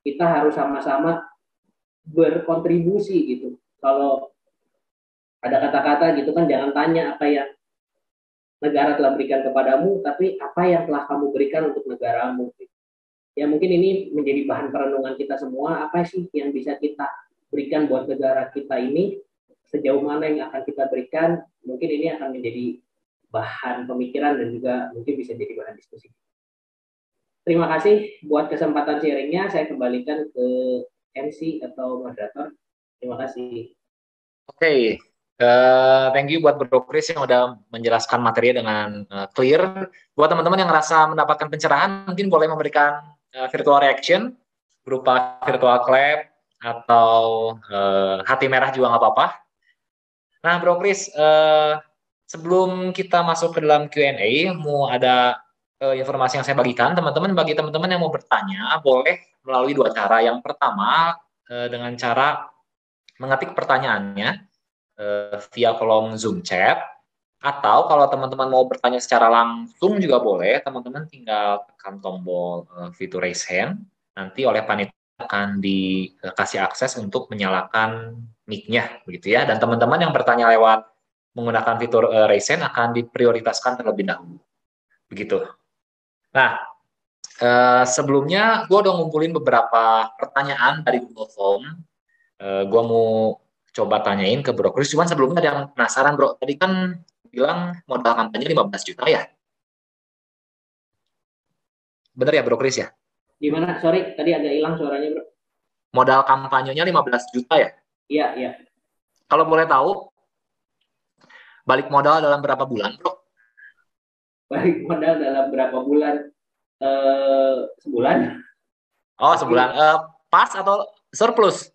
Kita harus sama-sama berkontribusi gitu. Kalau ada kata-kata gitu kan, jangan tanya apa yang negara telah berikan kepadamu, tapi apa yang telah kamu berikan untuk negaramu. Ya mungkin ini menjadi bahan perenungan kita semua, apa sih yang bisa kita berikan buat negara kita ini, sejauh mana yang akan kita berikan, mungkin ini akan menjadi bahan pemikiran dan juga mungkin bisa jadi bahan diskusi. Terima kasih buat kesempatan sharingnya, saya kembalikan ke MC atau moderator. Terima kasih. Oke, thank you buat Bro Chris yang udah menjelaskan materi dengan clear. Buat teman-teman yang ngerasa mendapatkan pencerahan, mungkin boleh memberikan virtual reaction berupa virtual clap atau hati merah juga nggak apa-apa. Nah, Bro Chris, sebelum kita masuk ke dalam Q&A, mau ada informasi yang saya bagikan, teman-teman. Bagi teman-teman yang mau bertanya, boleh melalui dua cara. Yang pertama, dengan cara mengetik pertanyaannya via kolom Zoom chat, atau kalau teman-teman mau bertanya secara langsung juga boleh, teman-teman tinggal tekan tombol fitur raise hand, nanti oleh panitia akan dikasih akses untuk menyalakan mic-nya, begitu ya. Dan teman-teman yang bertanya lewat menggunakan fitur raise hand akan diprioritaskan terlebih dahulu, begitu. Nah, sebelumnya gue udah ngumpulin beberapa pertanyaan dari Google Form. Gue mau coba tanyain ke Bro Chris, cuman sebelumnya ada yang penasaran Bro, tadi kan bilang modal kampanye 15 juta ya? Bener ya Bro Chris ya? Gimana? Sorry, tadi agak hilang suaranya Bro. Modal kampanyenya 15 juta ya? Iya, iya. Kalau boleh tahu, balik modal dalam berapa bulan Bro? Balik modal dalam berapa bulan? Sebulan. Oh, sebulan. Pas atau surplus?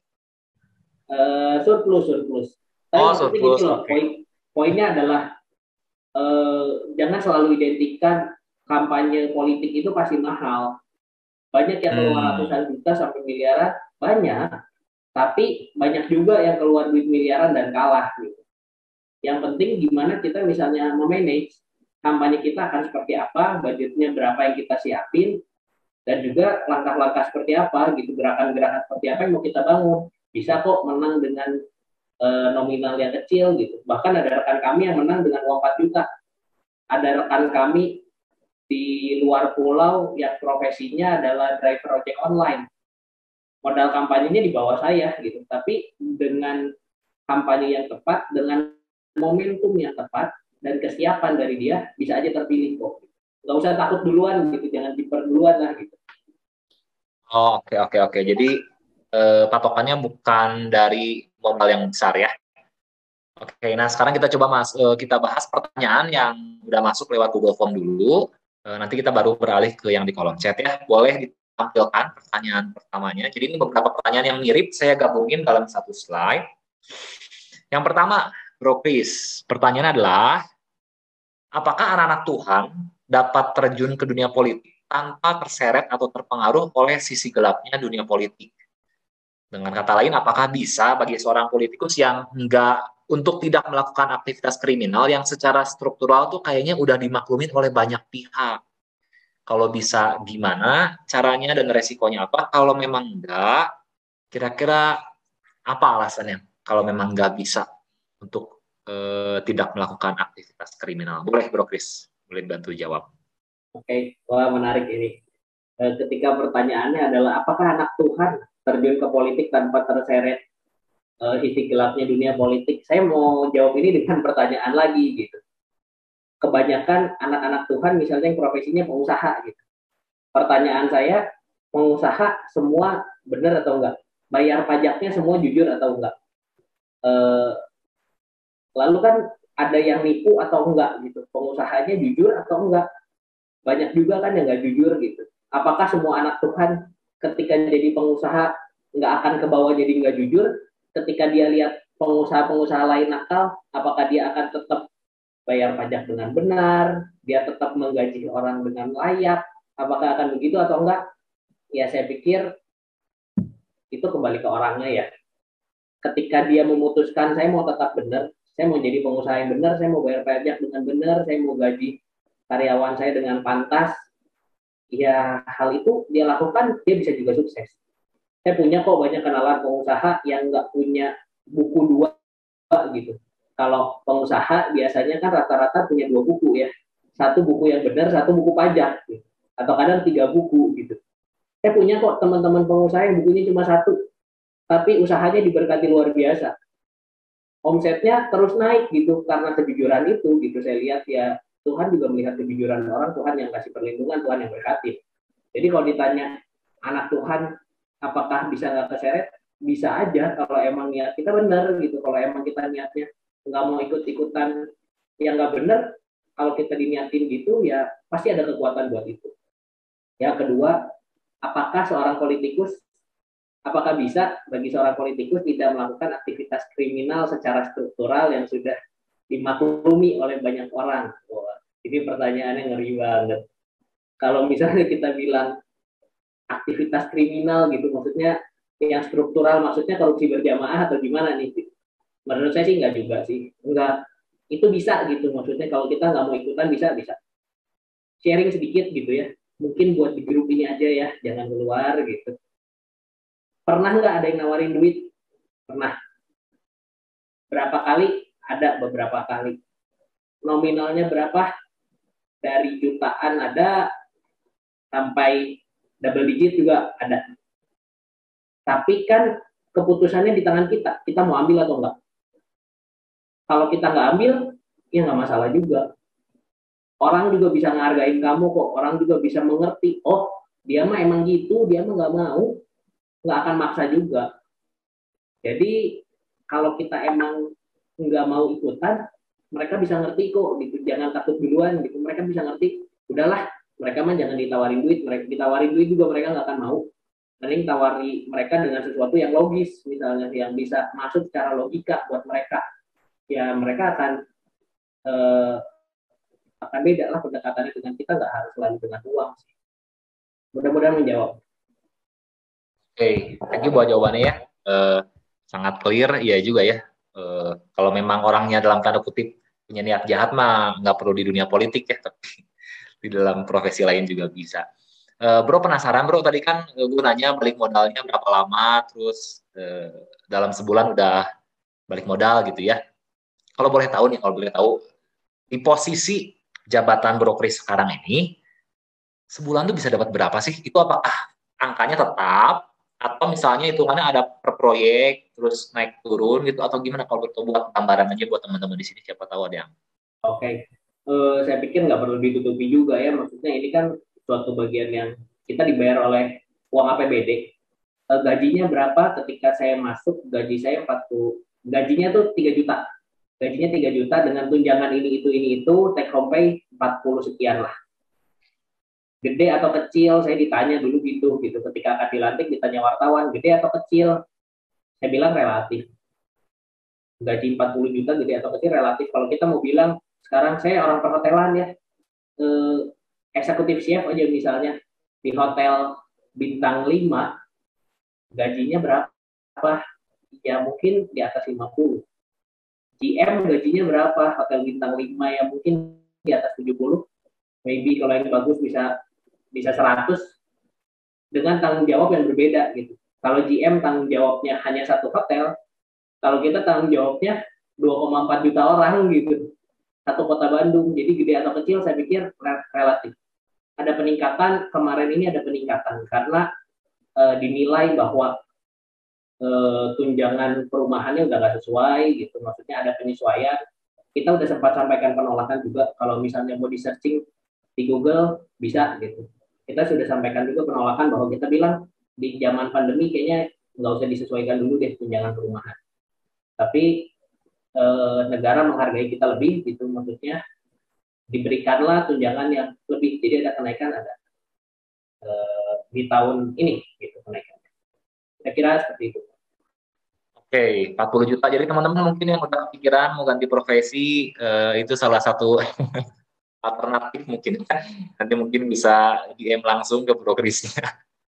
Surplus. Tapi Oh, maksudnya gini surplus, loh, oke. poinnya adalah jangan selalu identikan kampanye politik itu pasti mahal. Banyak yang keluar ratusan juta sampai miliaran, banyak. Tapi banyak juga yang keluar duit miliaran dan kalah. Gitu. Yang penting gimana kita misalnya memanage kampanye kita akan seperti apa, budgetnya berapa yang kita siapin, dan juga langkah-langkah seperti apa, gitu, gerakan-gerakan seperti apa yang mau kita bangun. Bisa kok menang dengan nominal yang kecil gitu. Bahkan ada rekan kami yang menang dengan uang 4 juta. Ada rekan kami di luar pulau yang profesinya adalah driver ojek online. Modal kampanyenya di bawah saya gitu. Tapi dengan kampanye yang tepat, dengan momentum yang tepat dan kesiapan dari dia, bisa aja terpilih kok. Nggak usah takut duluan gitu, jangan diperduluan lah gitu. Oh, oke. Jadi patokannya bukan dari modal yang besar ya. Oke, nah sekarang kita coba kita bahas pertanyaan yang udah masuk lewat Google Form dulu. Nanti kita baru beralih ke yang di kolom chat ya. Boleh ditampilkan pertanyaan pertamanya. Jadi ini beberapa pertanyaan yang mirip saya gabungin dalam satu slide. Yang pertama, Bro Chris, pertanyaan adalah, apakah anak-anak Tuhan dapat terjun ke dunia politik tanpa terseret atau terpengaruh oleh sisi gelapnya dunia politik? Dengan kata lain, apakah bisa bagi seorang politikus yang untuk tidak melakukan aktivitas kriminal yang secara struktural tuh kayaknya udah dimaklumin oleh banyak pihak? Kalau bisa, gimana caranya dan resikonya apa? Kalau memang enggak, kira-kira apa alasannya? Kalau memang enggak bisa untuk tidak melakukan aktivitas kriminal. Boleh, Bro Chris, boleh bantu jawab. Oke, wah menarik ini. Ketika pertanyaannya adalah apakah anak Tuhan terjun ke politik tanpa terseret sisi gelapnya dunia politik? Saya mau jawab ini dengan pertanyaan lagi gitu. Kebanyakan anak-anak Tuhan misalnya yang profesinya pengusaha gitu. Pertanyaan saya, pengusaha semua benar atau enggak, bayar pajaknya semua jujur atau enggak. Eh, Lalu kan ada yang nipu atau enggak gitu, pengusahanya jujur atau enggak, banyak juga kan yang nggak jujur gitu. Apakah semua anak Tuhan ketika jadi pengusaha nggak akan ke bawah jadi nggak jujur? Ketika dia lihat pengusaha-pengusaha lain nakal, apakah dia akan tetap bayar pajak dengan benar? Dia tetap menggaji orang dengan layak? Apakah akan begitu atau enggak? Ya saya pikir itu kembali ke orangnya ya. Ketika dia memutuskan saya mau tetap benar, saya mau jadi pengusaha yang benar, saya mau bayar pajak dengan benar, saya mau gaji karyawan saya dengan pantas, ya hal itu dia lakukan, dia bisa juga sukses. Saya punya kok banyak kenalan pengusaha yang nggak punya buku dua gitu. Kalau pengusaha biasanya kan rata-rata punya dua buku ya, satu buku yang benar, satu buku pajak gitu. Atau kadang tiga buku gitu. Saya punya kok teman-teman pengusaha yang bukunya cuma satu, tapi usahanya diberkati luar biasa, omsetnya terus naik gitu karena kejujuran itu gitu. Saya lihat ya, Tuhan juga melihat kejujuran orang, Tuhan yang kasih perlindungan, Tuhan yang berkati. Jadi kalau ditanya anak Tuhan apakah bisa nggak keseret, bisa aja kalau emang niat kita benar gitu. Kalau emang kita niatnya nggak mau ikut-ikutan yang nggak benar, kalau kita diniatin gitu ya pasti ada kekuatan buat itu. Yang kedua, apakah seorang politikus, apakah bisa bagi seorang politikus tidak melakukan aktivitas kriminal secara struktural yang sudah dimaklumi oleh banyak orang? Wah, ini pertanyaannya ngeri banget. Kalau misalnya kita bilang aktivitas kriminal gitu, maksudnya yang struktural, maksudnya korupsi berjamaah atau gimana nih? Menurut saya sih nggak juga sih, nggak, itu bisa gitu, maksudnya kalau kita nggak mau ikutan bisa bisa sharing sedikit gitu ya, mungkin buat di grup ini aja ya, jangan keluar gitu. Pernah nggak ada yang nawarin duit? Pernah. Berapa kali? Ada beberapa kali. Nominalnya berapa? Dari jutaan ada sampai double digit juga ada. Tapi kan keputusannya di tangan kita. Kita mau ambil atau enggak? Kalau kita nggak ambil, ya nggak masalah juga. Orang juga bisa ngehargain kamu kok. Orang juga bisa mengerti. Oh, dia mah emang gitu. Dia mah nggak mau. Nggak akan maksa juga. Jadi kalau kita emang nggak mau ikutan, mereka bisa ngerti kok. Gitu. Jangan takut duluan. Gitu. Mereka bisa ngerti. Udahlah, mereka mah jangan ditawarin duit. Mereka ditawarin duit juga mereka nggak akan mau. Mending tawari mereka dengan sesuatu yang logis, misalnya yang bisa masuk secara logika buat mereka. Ya mereka eh, akan beda lah pendekatannya dengan kita, nggak harus selalu dengan uang sih. Mudah-mudahan menjawab. Oke, thank you buat jawabannya ya. Eh, Sangat clear, ya juga ya. Kalau memang orangnya dalam tanda kutip punya niat jahat mah nggak perlu di dunia politik ya, tapi di dalam profesi lain juga bisa. Bro penasaran bro, tadi kan gue nanya balik modalnya berapa lama, terus dalam sebulan udah balik modal gitu ya. Kalau boleh tahu nih, kalau boleh tahu di posisi jabatan brokerage sekarang ini, sebulan tuh bisa dapat berapa sih? Itu apakah angkanya tetap atau misalnya hitungannya ada per proyek terus naik turun gitu atau gimana? Kalau betul buat gambaran aja buat teman-teman di sini siapa tahu ada yang. Oke, saya pikir nggak perlu ditutupi juga ya. Maksudnya ini kan suatu bagian yang kita dibayar oleh uang APBD. Gajinya berapa ketika saya masuk? Gaji saya 40, gajinya tuh 3 juta. Gajinya 3 juta dengan tunjangan ini itu, take home pay 40 sekian lah. Gede atau kecil, saya ditanya dulu gitu ketika akan dilantik, ditanya wartawan gede atau kecil, saya bilang relatif. Gaji 40 juta gede atau kecil relatif. Kalau kita mau bilang sekarang saya orang perhotelan ya, eh, eksekutif chef aja misalnya di hotel bintang 5, gajinya berapa? Ya mungkin di atas 50. GM gajinya berapa? Hotel bintang 5 ya mungkin di atas 70. Maybe kalau yang bagus bisa bisa 100, dengan tanggung jawab yang berbeda gitu. Kalau GM tanggung jawabnya hanya satu hotel, kalau kita tanggung jawabnya 2,4 juta orang gitu. Satu kota Bandung. Jadi gede atau kecil saya pikir relatif. Ada peningkatan, kemarin ini ada peningkatan karena dinilai bahwa tunjangan perumahannya udah nggak sesuai gitu. Maksudnya ada penyesuaian. Kita udah sempat sampaikan penolakan juga, kalau misalnya mau di searching di Google bisa gitu. kita sudah sampaikan juga penolakan bahwa kita bilang di zaman pandemi kayaknya nggak usah disesuaikan dulu deh tunjangan perumahan. Tapi negara menghargai kita lebih, gitu maksudnya diberikanlah tunjangan yang lebih. Jadi ada kenaikan, ada di tahun ini gitu kenaikan. Saya kira seperti itu. Oke, 40 juta. Jadi teman-teman mungkin yang udah pikiran mau ganti profesi, itu salah satu alternatif mungkin. Nanti mungkin bisa DM langsung ke Bro Krisnya.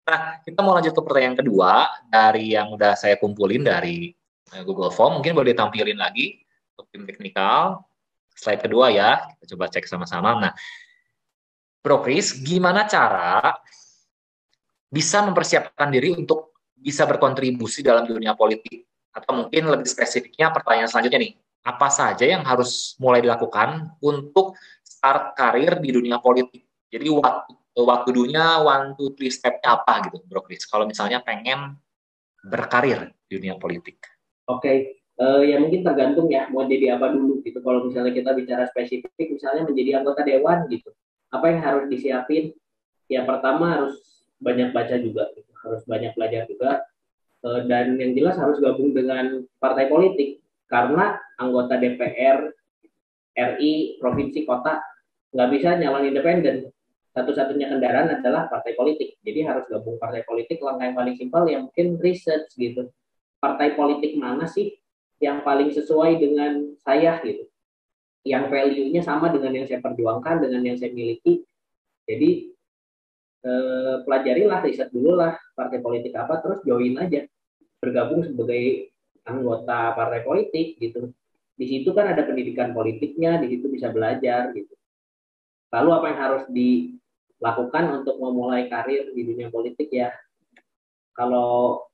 Nah, kita mau lanjut ke pertanyaan kedua dari yang udah saya kumpulin dari Google Form. Mungkin boleh ditampilin lagi untuk tim teknikal. Slide kedua ya, kita coba cek sama-sama. Nah, Bro Kris, gimana cara bisa mempersiapkan diri untuk bisa berkontribusi dalam dunia politik? Atau mungkin lebih spesifiknya pertanyaan selanjutnya nih, apa saja yang harus mulai dilakukan untuk start karir di dunia politik? Jadi waktu dunia 1, 2, 3 step-nya apa gitu, Bro Chris? Kalau misalnya pengen berkarir di dunia politik. Oke, ya mungkin tergantung ya mau jadi apa dulu gitu. Kalau misalnya kita bicara spesifik, misalnya menjadi anggota dewan gitu, apa yang harus disiapin? Ya pertama harus banyak baca juga, gitu. Harus banyak belajar juga, dan yang jelas harus gabung dengan partai politik, karena anggota DPR RI provinsi kota nggak bisa nyalon independen. Satu-satunya kendaraan adalah partai politik. Jadi harus gabung partai politik. Langkah yang paling simpel ya mungkin research gitu. Partai politik mana sih yang paling sesuai dengan saya gitu, yang value-nya sama dengan yang saya perjuangkan, dengan yang saya miliki. Jadi pelajarilah, riset dulu lah partai politik apa, terus join aja, bergabung sebagai anggota partai politik gitu. Di situ kan ada pendidikan politiknya, di situ bisa belajar gitu. Lalu apa yang harus dilakukan untuk memulai karir di dunia politik ya? Kalau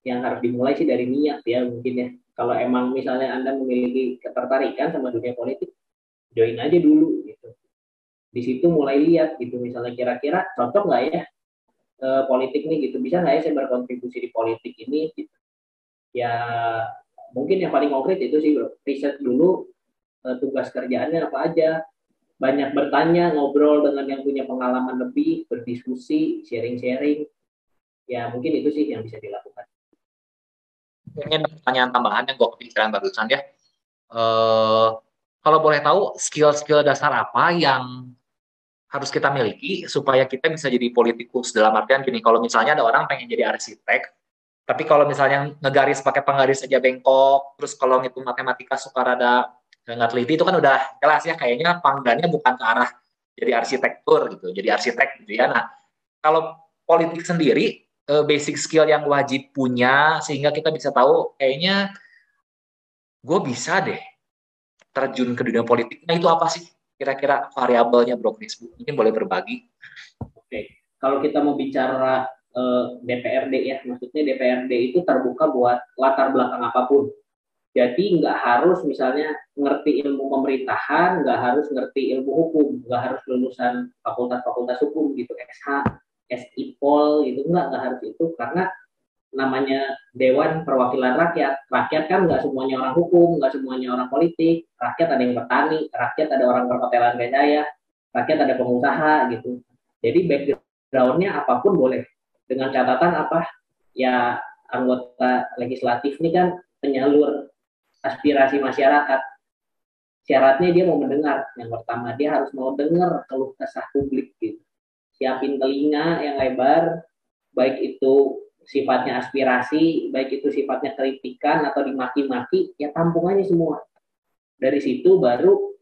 yang harus dimulai sih dari niat ya mungkin ya. Kalau emang misalnya Anda memiliki ketertarikan sama dunia politik, join aja dulu gitu. Di situ mulai lihat gitu, misalnya kira-kira cocok nggak ya politik nih gitu, bisa nggak ya saya berkontribusi di politik ini gitu. Ya mungkin yang paling konkret itu sih bro, riset dulu tugas kerjaannya apa aja, banyak bertanya, ngobrol dengan yang punya pengalaman lebih, berdiskusi, sharing-sharing. Ya mungkin itu sih yang bisa dilakukan. Mungkin pertanyaan tambahan yang gue kepikiran barusan ya. Kalau boleh tahu skill-skill dasar apa yang harus kita miliki supaya kita bisa jadi politikus, dalam artian gini, kalau misalnya ada orang pengen jadi arsitek, tapi kalau misalnya ngegaris pakai penggaris aja bengkok, terus kalau ngitung matematika suka rada nggak teliti, itu kan udah jelas ya kayaknya panggilannya bukan ke arah jadi arsitektur gitu, jadi arsitek gitu ya. Nah, kalau politik sendiri, basic skill yang wajib punya sehingga kita bisa tahu kayaknya gue bisa deh terjun ke dunia politik. Nah, itu apa sih kira-kira variabelnya, Bro Chris? Mungkin boleh berbagi. Oke, kalau kita mau bicara DPRD ya, maksudnya DPRD itu terbuka buat latar belakang apapun. Jadi nggak harus misalnya ngerti ilmu pemerintahan, nggak harus ngerti ilmu hukum, nggak harus lulusan fakultas-fakultas hukum gitu, SH, SIPOL gitu, nggak harus itu, karena namanya Dewan Perwakilan Rakyat. Rakyat kan nggak semuanya orang hukum, nggak semuanya orang politik. Rakyat ada yang petani, rakyat ada orang perhotelan kayak saya, rakyat ada pengusaha gitu. Jadi backgroundnya apapun boleh. Dengan catatan apa? Ya anggota legislatif ini kan penyalur aspirasi masyarakat. Syaratnya dia mau mendengar. Yang pertama dia harus mau dengar keluh kesah publik gitu. Siapin telinga yang lebar, baik itu sifatnya aspirasi, baik itu sifatnya kritikan atau dimaki-maki, ya tampung aja semua. Dari situ baru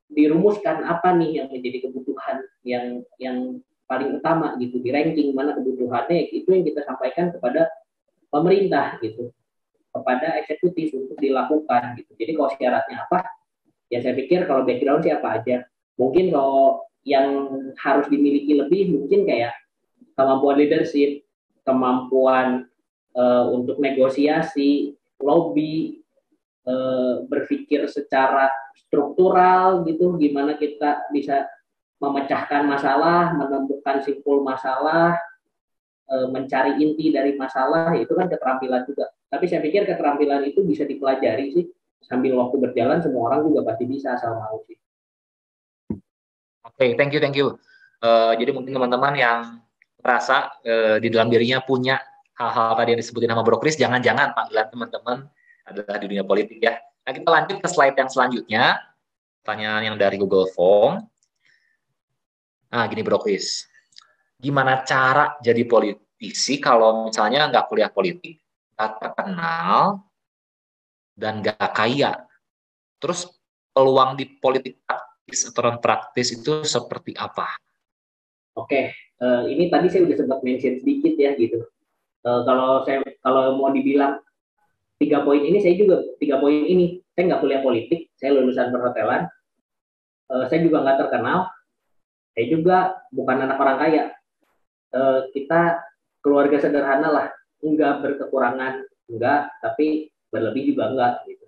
dirumuskan apa nih yang menjadi kebutuhan yang paling utama gitu, di ranking mana kebutuhannya, itu yang kita sampaikan kepada pemerintah gitu, kepada eksekutif untuk dilakukan gitu. Jadi kalau syaratnya apa, ya saya pikir kalau background siapa aja. Mungkin kalau yang harus dimiliki lebih mungkin kayak kemampuan leadership, kemampuan untuk negosiasi, lobby, berpikir secara struktural gitu, gimana kita bisa memecahkan masalah, menemukan simpul masalah, mencari inti dari masalah, itu kan keterampilan juga. Tapi saya pikir keterampilan itu bisa dipelajari sih, sambil waktu berjalan semua orang juga pasti bisa asal mau sih. Oke, thank you. Jadi mungkin teman-teman yang merasa di dalam dirinya punya hal-hal tadi yang disebutin sama Bro Kris, jangan-jangan panggilan teman-teman adalah di dunia politik ya. Nah, kita lanjut ke slide yang selanjutnya, pertanyaan yang dari Google Form. Nah, gini Bro Kris, gimana cara jadi politisi kalau misalnya nggak kuliah politik, nggak terkenal, dan nggak kaya? Terus peluang di politik praktis atau non praktis itu seperti apa? Oke, ini tadi saya udah sempat mention sedikit ya gitu. Kalau mau dibilang 3 poin ini, saya juga 3 poin ini. Saya nggak kuliah politik, saya lulusan perhotelan, saya juga nggak terkenal, saya juga bukan anak orang kaya. Kita keluarga sederhana lah, nggak berkekurangan, enggak, tapi berlebih juga enggak gitu.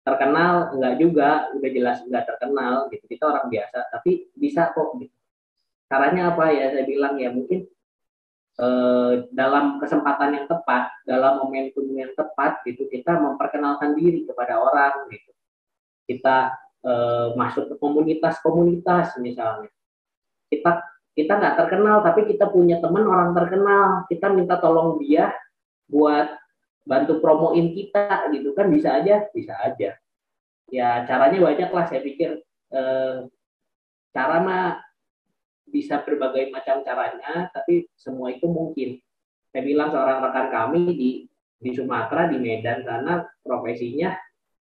Terkenal enggak juga, udah jelas enggak terkenal gitu. Kita orang biasa, tapi bisa kok gitu. Caranya apa ya? Saya bilang ya mungkin dalam kesempatan yang tepat, dalam momentum yang tepat gitu, kita memperkenalkan diri kepada orang gitu. Kita masuk ke komunitas-komunitas misalnya. Kita kita nggak terkenal tapi kita punya teman orang terkenal, kita minta tolong dia buat bantu promoin kita gitu kan, bisa aja ya. Caranya banyak lah, saya pikir cara mah bisa berbagai macam caranya, tapi semua itu mungkin. Saya bilang seorang rekan kami di Sumatera, di Medan sana, profesinya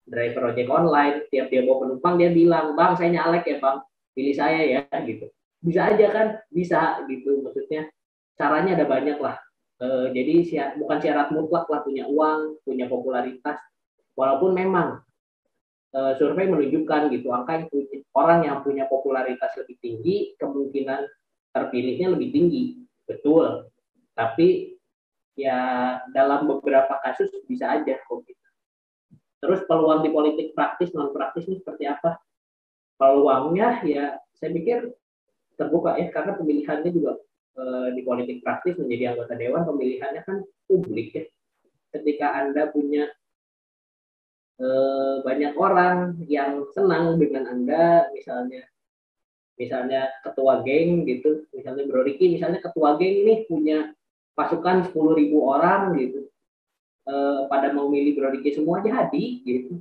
driver ojek online. Tiap dia bawa penumpang dia bilang, bang saya nyalek ya bang, pilih saya ya gitu. Bisa aja kan, bisa gitu. Maksudnya caranya ada banyak lah. Jadi bukan syarat mutlak lah punya uang, punya popularitas. Walaupun memang survei menunjukkan gitu, angka orang yang punya popularitas lebih tinggi kemungkinan terpilihnya lebih tinggi, betul. Tapi ya dalam beberapa kasus bisa aja kok gitu. Terus peluang di politik praktis non praktis ini seperti apa? Peluangnya ya saya pikir terbuka ya, karena pemilihannya juga di politik praktis menjadi anggota dewan, pemilihannya kan publik ya. Ketika Anda punya banyak orang yang senang dengan Anda, misalnya ketua geng gitu, misalnya Bro Riki misalnya ketua geng nih punya pasukan 10.000 orang gitu, pada mau milih Bro Riki semua, jadi gitu,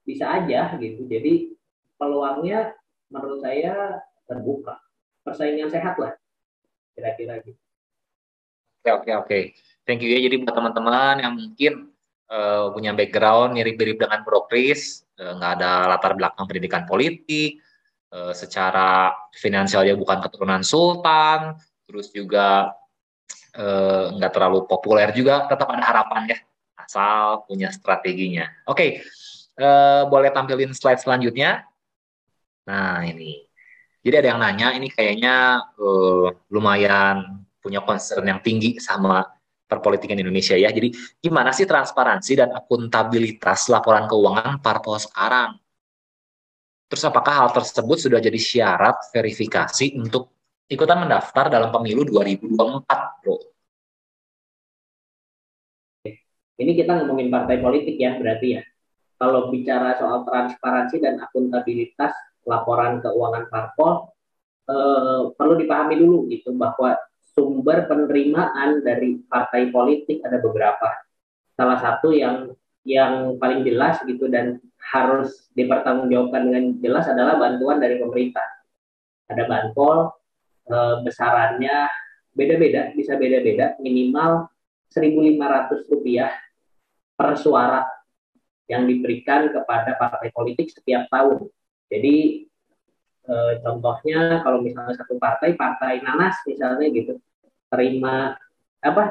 bisa aja gitu. Jadi peluangnya menurut saya terbuka, persaingan sehat lah kira-kira gitu. Oke. Thank you ya. Jadi buat teman-teman yang mungkin punya background mirip-mirip dengan Bro Kris, nggak ada latar belakang pendidikan politik, secara finansial dia bukan keturunan sultan, terus juga nggak terlalu populer juga, tetap ada harapan ya, asal punya strateginya. Oke, boleh tampilin slide selanjutnya. Nah ini. Jadi ada yang nanya, ini kayaknya lumayan punya concern yang tinggi sama perpolitikan Indonesia ya. Jadi gimana sih transparansi dan akuntabilitas laporan keuangan parpol sekarang? Terus apakah hal tersebut sudah jadi syarat verifikasi untuk ikutan mendaftar dalam pemilu 2024, Bro? Ini kita ngomongin partai politik ya berarti ya. Kalau bicara soal transparansi dan akuntabilitas laporan keuangan parpol, perlu dipahami dulu gitu bahwa sumber penerimaan dari partai politik ada beberapa. Salah satu yang paling jelas gitu dan harus dipertanggungjawabkan dengan jelas adalah bantuan dari pemerintah. Ada banpol, besarannya beda-beda, bisa beda-beda, minimal Rp1.500 per suara yang diberikan kepada partai politik setiap tahun. Jadi contohnya kalau misalnya satu partai nanas misalnya gitu, terima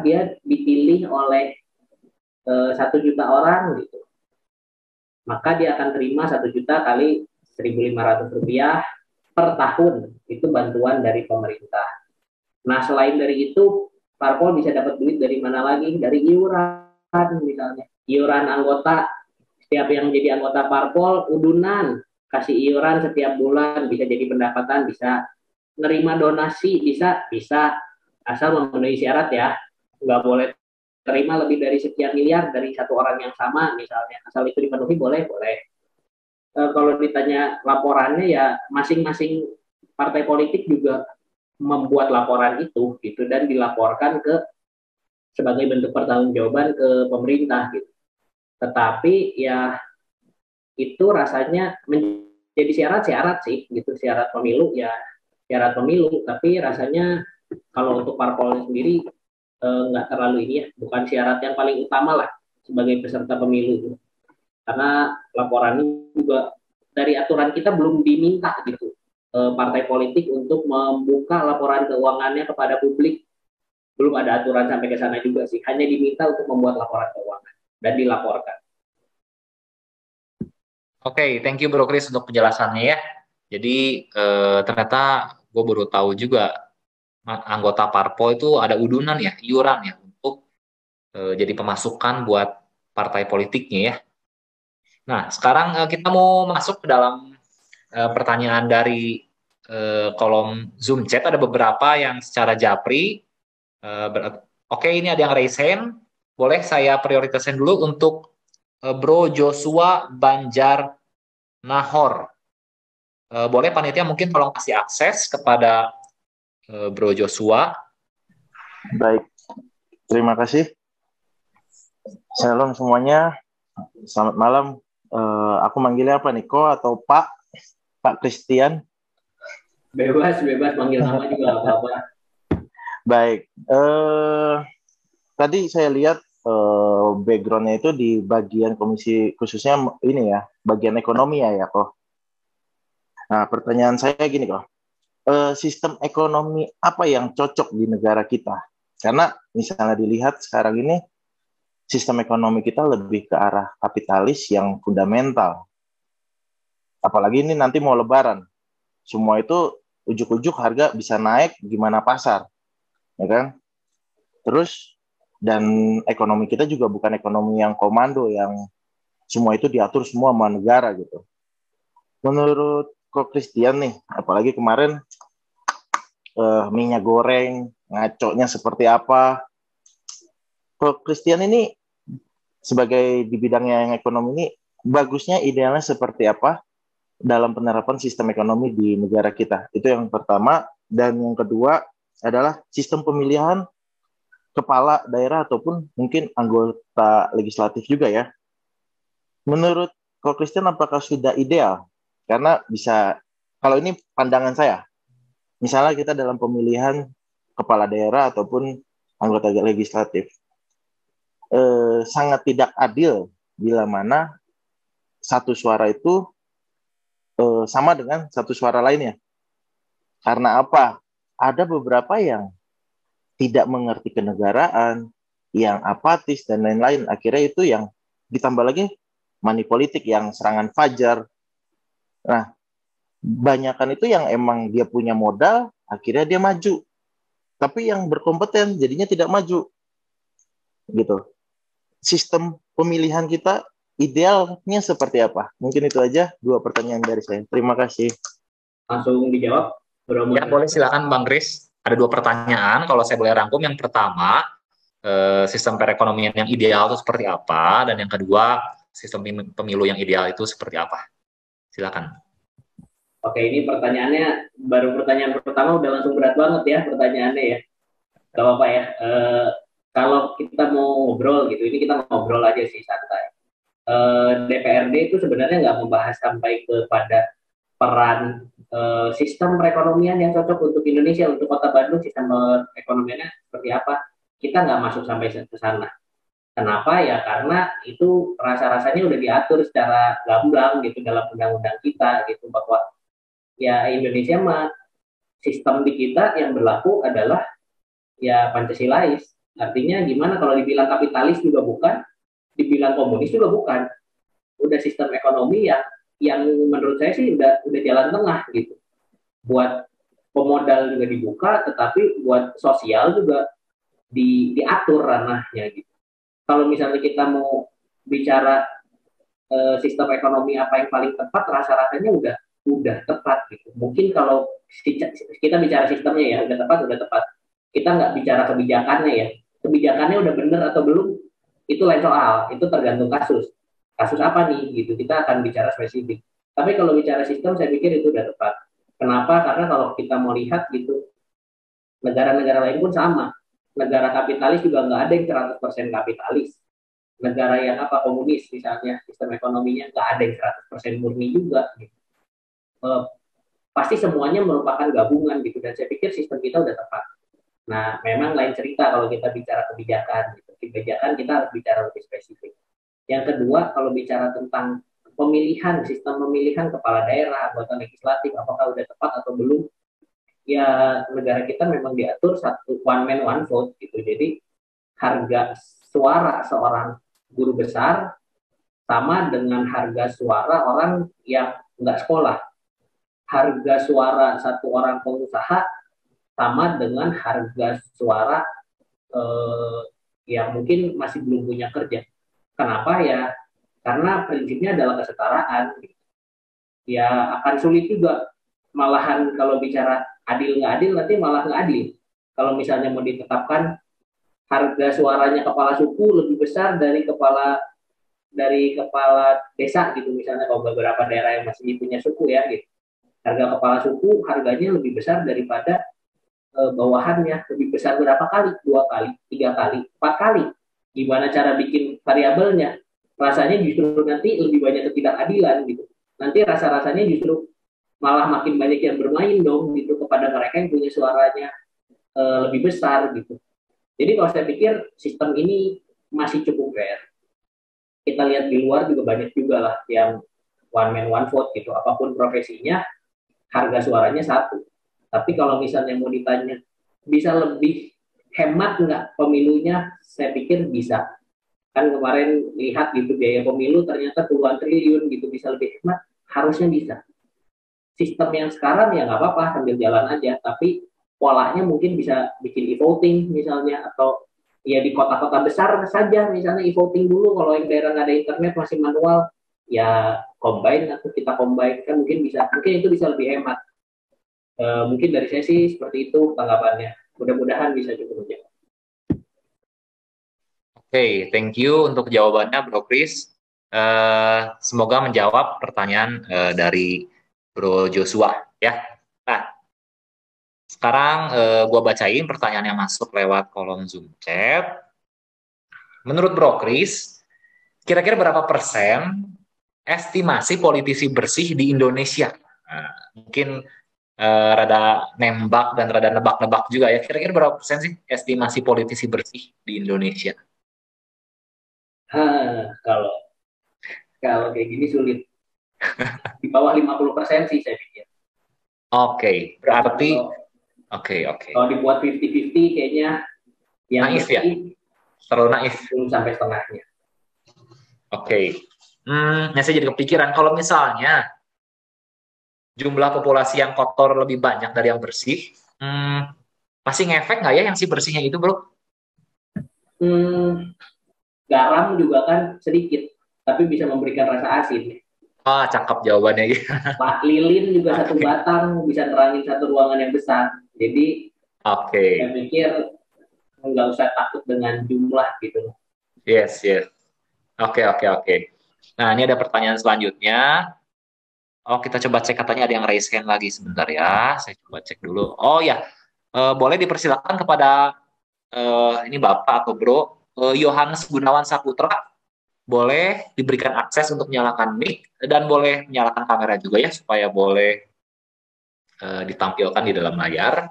dia dipilih oleh 1 juta orang gitu, maka dia akan terima 1 juta kali Rp1.500 per tahun, itu bantuan dari pemerintah. Nah selain dari itu, parpol bisa dapat duit dari mana lagi? Dari iuran misalnya, iuran anggota. Setiap yang jadi anggota parpol udunan kasih iuran setiap bulan, bisa jadi pendapatan, bisa nerima donasi, bisa asal memenuhi syarat ya, nggak boleh terima lebih dari sekian miliar dari satu orang yang sama misalnya, asal itu dipenuhi boleh. Kalau ditanya laporannya ya masing-masing partai politik juga membuat laporan itu gitu dan dilaporkan ke sebagai bentuk pertanggungjawaban ke pemerintah gitu. Tetapi ya itu rasanya menjadi syarat-syarat sih gitu, syarat pemilu ya syarat pemilu, tapi rasanya kalau untuk parpol sendiri nggak terlalu ini ya, bukan syarat yang paling utama lah sebagai peserta pemilu, karena laporan ini juga dari aturan kita belum diminta gitu partai politik untuk membuka laporan keuangannya kepada publik, belum ada aturan sampai ke sana juga sih, hanya diminta untuk membuat laporan keuangan dan dilaporkan. Oke, thank you Bro Chris untuk penjelasannya ya. Jadi ternyata gue baru tahu juga anggota parpol itu ada udunan ya, iuran ya untuk jadi pemasukan buat partai politiknya ya. Nah, sekarang kita mau masuk ke dalam pertanyaan dari kolom Zoom chat. Ada beberapa yang secara japri. Oke, ini ada yang raise hand. Boleh saya prioritasin dulu untuk Bro Joshua Banjar Nahor. Boleh panitia mungkin tolong kasih akses kepada Bro Joshua. Baik, terima kasih. Shalom semuanya. Selamat malam. Aku manggilnya apa nih? Ko atau Pak? Pak Christian? Bebas manggil nama juga apa-apa. Baik. Tadi saya lihat background-nya itu di bagian komisi khususnya ini ya, bagian ekonomi ya kok. Nah, pertanyaan saya gini kok. Sistem ekonomi apa yang cocok di negara kita? Karena misalnya dilihat sekarang ini sistem ekonomi kita lebih ke arah kapitalis yang fundamental. Apalagi ini nanti mau lebaran. Semua itu ujuk-ujuk harga bisa naik gimana pasar. Ya kan? Terus dan ekonomi kita juga bukan ekonomi yang komando yang semua itu diatur semua sama negara gitu. Menurut Ko Christian nih, apalagi kemarin minyak goreng ngaconya seperti apa? Ko Christian ini sebagai di bidangnya yang ekonomi ini bagusnya idealnya seperti apa dalam penerapan sistem ekonomi di negara kita? Itu yang pertama. Dan yang kedua adalah sistem pemilihan kepala daerah ataupun mungkin anggota legislatif juga ya. Menurut Ko Christian apakah sudah ideal? Karena bisa, kalau ini pandangan saya, misalnya kita dalam pemilihan kepala daerah ataupun anggota legislatif, sangat tidak adil bila mana satu suara itu sama dengan satu suara lainnya. Karena apa? Ada beberapa yang tidak mengerti kenegaraan, yang apatis dan lain-lain. Akhirnya itu yang ditambah lagi money politik yang serangan fajar. Nah, banyakan itu yang emang dia punya modal, akhirnya dia maju. Tapi yang berkompeten jadinya tidak maju. Gitu. Sistem pemilihan kita idealnya seperti apa? Mungkin itu aja 2 pertanyaan dari saya. Terima kasih. Langsung dijawab. Ya, boleh silakan Bang Chris. Ada 2 pertanyaan, kalau saya boleh rangkum. Yang pertama, sistem perekonomian yang ideal itu seperti apa? Dan yang kedua, sistem pemilu yang ideal itu seperti apa? Silakan. Oke, ini pertanyaannya, baru pertanyaan pertama udah langsung berat banget ya pertanyaannya ya. Gak apa-apa ya. Kalau kita mau ngobrol gitu, ini kita ngobrol aja sih santai. DPRD itu sebenarnya nggak membahas sampai kepada peran sistem perekonomian yang cocok untuk Indonesia, untuk Kota Bandung, sistem ekonominya seperti apa. Kita nggak masuk sampai ke sana. Kenapa ya? Karena itu rasa-rasanya udah diatur secara gamblang gitu dalam undang-undang kita gitu, bahwa ya Indonesia mah sistem di kita yang berlaku adalah ya Pancasilais. Artinya gimana kalau dibilang kapitalis juga bukan, dibilang komunis juga bukan. Udah sistem ekonomi yang menurut saya sih udah jalan tengah gitu. Buat pemodal juga dibuka, tetapi buat sosial juga diatur ranahnya gitu. Kalau misalnya kita mau bicara sistem ekonomi apa yang paling tepat, rasa-rasanya udah tepat gitu. Mungkin kalau kita bicara sistemnya ya udah tepat. Kita nggak bicara kebijakannya ya. Kebijakannya udah bener atau belum, itu lain soal. Itu tergantung kasus. Kasus apa nih gitu, kita akan bicara spesifik. Tapi kalau bicara sistem, saya pikir itu udah tepat. Kenapa? Karena kalau kita mau lihat gitu, Negara-negara lain pun sama. Negara kapitalis juga nggak ada yang 100% kapitalis. Negara yang komunis misalnya, sistem ekonominya nggak ada yang 100% murni juga. Gitu. Pasti semuanya merupakan gabungan gitu, dan saya pikir sistem kita udah tepat. Nah, memang lain cerita kalau kita bicara kebijakan. Gitu. Kebijakan kita harus bicara lebih spesifik. Yang kedua, kalau bicara tentang pemilihan, sistem pemilihan kepala daerah, anggota legislatif, apakah udah tepat atau belum? Ya, negara kita memang diatur satu one man one vote gitu. Jadi harga suara seorang guru besar sama dengan harga suara orang yang nggak sekolah. Harga suara satu orang pengusaha sama dengan harga suara yang mungkin masih belum punya kerja. Kenapa ya? Karena prinsipnya adalah kesetaraan. Ya akan sulit juga. Malahan kalau bicara adil nggak adil, nanti malah nggak adil. Kalau misalnya mau ditetapkan harga suaranya kepala suku lebih besar dari kepala desa gitu, misalnya kalau beberapa daerah yang masih punya suku ya gitu. Harga kepala suku harganya lebih besar daripada bawahannya, lebih besar berapa kali? 2 kali, 3 kali, 4 kali. Gimana cara bikin variabelnya? Rasanya justru nanti lebih banyak ketidakadilan gitu. Nanti rasa-rasanya justru malah makin banyak yang bermain dong gitu kepada mereka yang punya suaranya lebih besar gitu. Jadi kalau saya pikir sistem ini masih cukup fair. Kita lihat di luar juga banyak juga lah yang one man one vote gitu. Apapun profesinya, harga suaranya satu. Tapi kalau misalnya mau ditanya, bisa lebih hemat nggak pemilunya? Saya pikir bisa. Kan kemarin lihat gitu biaya pemilu ternyata puluhan triliun gitu, bisa lebih hemat. Harusnya bisa. Sistem yang sekarang ya nggak apa-apa, sambil jalan aja. Tapi polanya mungkin bisa bikin e-voting misalnya, atau ya di kota-kota besar saja misalnya e-voting dulu, kalau yang daerah nggak ada internet masih manual, ya combine atau kita combine kan mungkin bisa, mungkin itu bisa lebih hemat. Mungkin dari saya sih seperti itu tanggapannya. Mudah-mudahan bisa cukup menjawab. Oke, thank you untuk jawabannya Bro Chris. Semoga menjawab pertanyaan dari Bro Joshua ya. Nah, sekarang gue bacain pertanyaan yang masuk lewat kolom Zoom chat. Menurut Bro Chris, kira-kira berapa persen estimasi politisi bersih di Indonesia? Nah, mungkin rada nembak dan rada nebak-nebak juga ya. Kira-kira berapa persen sih estimasi politisi bersih di Indonesia? Kalau kayak gini sulit. Di bawah 50% sih saya pikir. Oke, berarti oke. Kalau dibuat 50-50 kayaknya yang naif ya? Terlalu naif. Belum sampai setengahnya. Oke. Saya jadi kepikiran kalau misalnya jumlah populasi yang kotor lebih banyak dari yang bersih, masih ngefek nggak ya yang si bersihnya itu, Bro? Garam juga kan sedikit, tapi bisa memberikan rasa asin. Cakep jawabannya. Pak lilin juga satu batang bisa terangin satu ruangan yang besar. Jadi, saya pikir nggak usah takut dengan jumlah gitu. Yes. Oke. Nah, ini ada pertanyaan selanjutnya. Kita coba cek, katanya ada yang raise hand lagi sebentar ya. Saya coba cek dulu. Oh ya, boleh dipersilakan kepada ini Bapak atau Bro Yohanes Gunawan Saputra, boleh diberikan akses untuk menyalakan mic dan boleh menyalakan kamera juga ya, supaya boleh ditampilkan di dalam layar.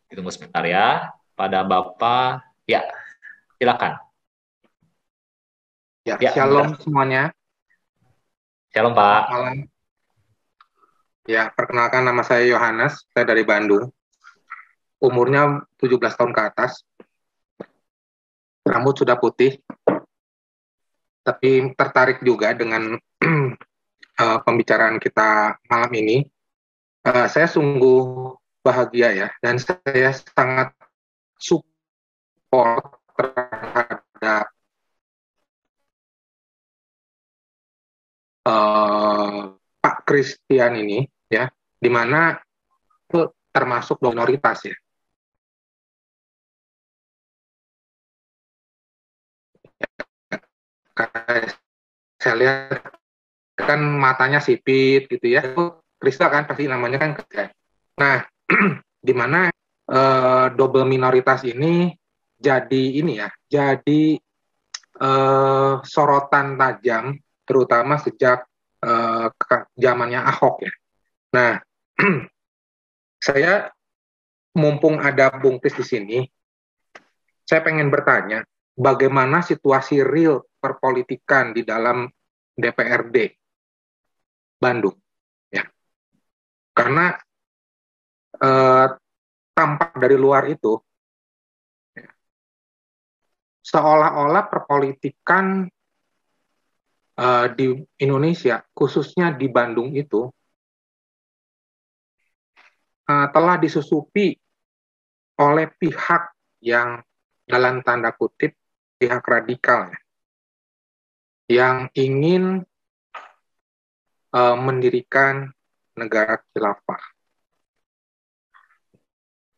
Tunggu sebentar ya. Pada Bapak, ya, silakan. Ya, shalom semuanya. Shalom Pak. Malam. Ya, perkenalkan nama saya Yohanes, saya dari Bandung. Umurnya 17 tahun ke atas. Rambut sudah putih. Tapi tertarik juga dengan pembicaraan kita malam ini. Saya sungguh bahagia ya, dan saya sangat support terhadap Pak Christian ini ya, di mana itu termasuk minoritas ya. Saya lihat kan matanya sipit gitu ya, itu Krista kan pasti namanya kan. Nah, di mana double minoritas ini jadi sorotan tajam, terutama sejak zamannya Ahok ya. Nah, saya mumpung ada Bung Kris di sini, saya pengen bertanya, bagaimana situasi real perpolitikan di dalam DPRD Bandung? Ya, karena tampak dari luar itu, ya, seolah-olah perpolitikan di Indonesia, khususnya di Bandung itu, telah disusupi oleh pihak yang dalam tanda kutip pihak radikal yang ingin mendirikan negara khilafah.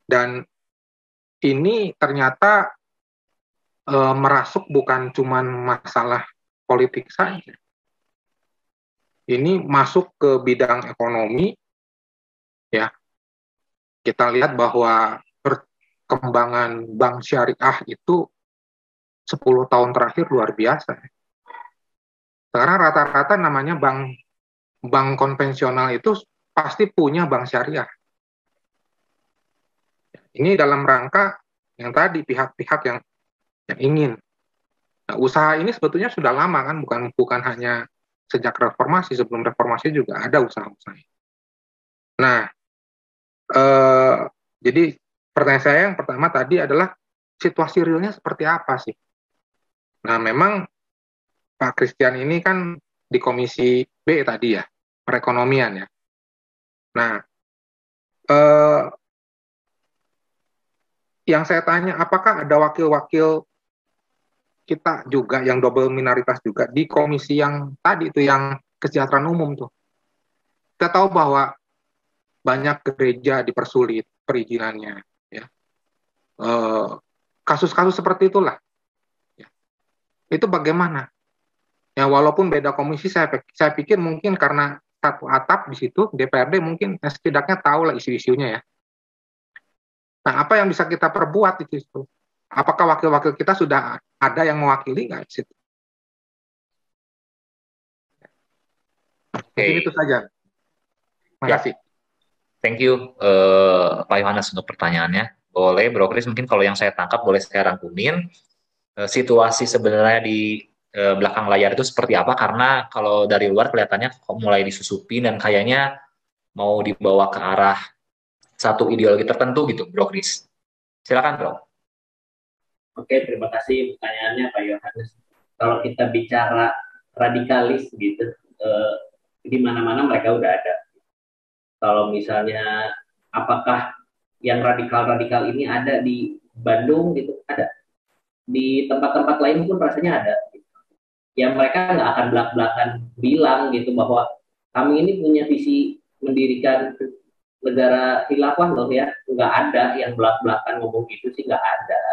Dan ini ternyata merasuk bukan cuma masalah politik saja. Ini masuk ke bidang ekonomi, ya. Kita lihat bahwa perkembangan bank syariah itu 10 tahun terakhir luar biasa. Sekarang rata-rata namanya bank konvensional itu pasti punya bank syariah. Ini dalam rangka yang tadi pihak-pihak yang ingin. Nah, usaha ini sebetulnya sudah lama kan, bukan hanya sejak reformasi, sebelum reformasi juga ada usaha-usaha. Nah, jadi pertanyaan saya yang pertama tadi adalah situasi realnya seperti apa sih? Nah, memang Pak Christian ini kan di Komisi B tadi ya, perekonomian ya. Nah, yang saya tanya, apakah ada wakil-wakil kita juga yang double minoritas juga di komisi yang tadi itu, yang kesejahteraan umum tuh? Kita tahu bahwa banyak gereja dipersulit perizinannya, ya. Kasus-kasus seperti itulah. Ya. Itu bagaimana? Ya, walaupun beda komisi, saya pikir mungkin karena satu atap di situ, DPRD mungkin setidaknya tahu lah isu-isunya ya. Nah, apa yang bisa kita perbuat itu? Apakah wakil-wakil kita sudah ada yang mewakili nggak di situ? Mungkin itu saja. Terima kasih. Thank you, Pak Yohanes, untuk pertanyaannya. Boleh, Bro Kris, mungkin kalau yang saya tangkap boleh saya rangkumin. Situasi sebenarnya di belakang layar itu seperti apa, karena kalau dari luar kelihatannya kok mulai disusupi dan kayaknya mau dibawa ke arah satu ideologi tertentu gitu, Bro Kris. Silakan, Bro. Oke, terima kasih pertanyaannya Pak Yohanes. Kalau kita bicara radikalis gitu, di mana-mana mereka udah ada. Kalau misalnya apakah yang radikal-radikal ini ada di Bandung gitu, ada. Di tempat-tempat lain pun rasanya ada. Yang mereka nggak akan belak-belakan bilang gitu bahwa kami ini punya visi mendirikan negara khilafah loh ya. Nggak ada yang belak-belakan ngomong gitu sih, nggak ada.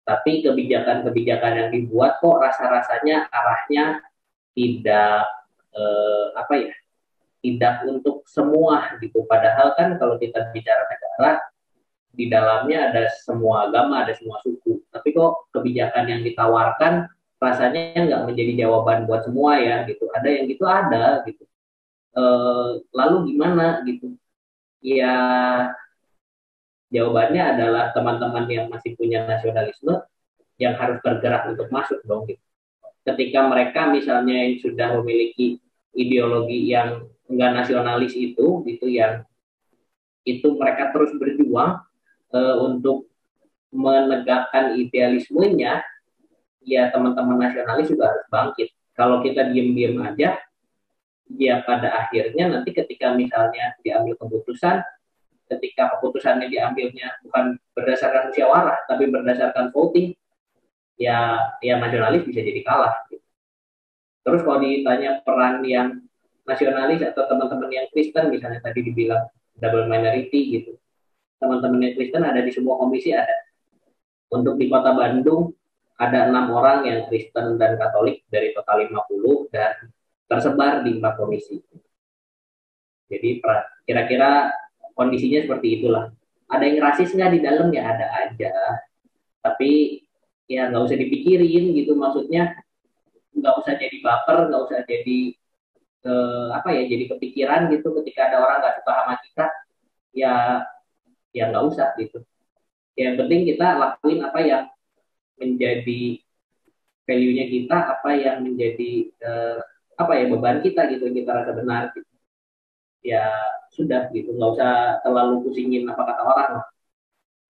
Tapi kebijakan-kebijakan yang dibuat kok rasa-rasanya arahnya tidak tidak untuk semua gitu. Padahal kan kalau kita bicara negara, di dalamnya ada semua agama, ada semua suku. Tapi kok kebijakan yang ditawarkan rasanya nggak menjadi jawaban buat semua ya gitu. Ada yang gitu, ada gitu. Lalu gimana gitu? Ya jawabannya adalah teman-teman yang masih punya nasionalisme yang harus bergerak untuk masuk dong gitu. Ketika mereka misalnya yang sudah memiliki ideologi yang enggak nasionalis itu gitu, yang itu mereka terus berjuang untuk menegakkan idealismenya, ya teman-teman nasionalis juga harus bangkit. Kalau kita diem-diem aja, ya pada akhirnya nanti ketika misalnya diambil keputusan, ketika keputusannya diambilnya bukan berdasarkan musyawarah, tapi berdasarkan voting, ya nasionalis bisa jadi kalah. Gitu. Terus kalau ditanya peran yang nasionalis atau teman-teman yang Kristen, misalnya tadi dibilang double minority gitu, teman-teman yang Kristen ada di semua komisi ada. Untuk di Kota Bandung ada 6 orang yang Kristen dan Katolik dari total 50 dan tersebar di 4 komisi. Jadi kira-kira kondisinya seperti itulah. ada yang rasis nggak di dalam, ya ada aja, tapi ya nggak usah dipikirin gitu, maksudnya nggak usah jadi baper, nggak usah jadi apa ya, jadi kepikiran gitu ketika ada orang nggak suka sama kita, ya ya nggak usah gitu. Yang penting kita lakuin apa yang menjadi value-nya kita, apa yang menjadi apa ya, beban kita gitu, yang kita rasa benar gitu. Ya sudah gitu, nggak usah terlalu pusingin apa kata orang.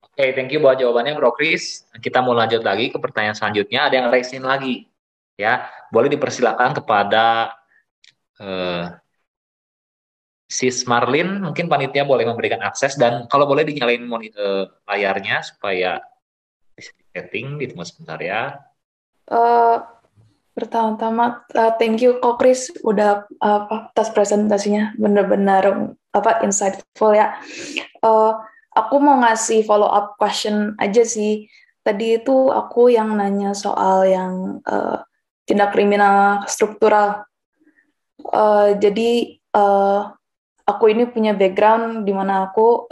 Oke, thank you buat jawabannya Bro Chris. Kita mau lanjut lagi ke pertanyaan selanjutnya. Ada yang raise lagi, ya. Boleh dipersilakan kepada Sis Marlin, mungkin panitia boleh memberikan akses, dan kalau boleh dinyalain monitor layarnya supaya bisa di-setting, ditunggu sebentar ya. Pertama-tama thank you Ko Chris udah atas presentasinya, benar-benar insightful ya. Aku mau ngasih follow up question aja sih. Tadi itu aku yang nanya soal yang tindak kriminal struktural. Jadi aku ini punya background di mana aku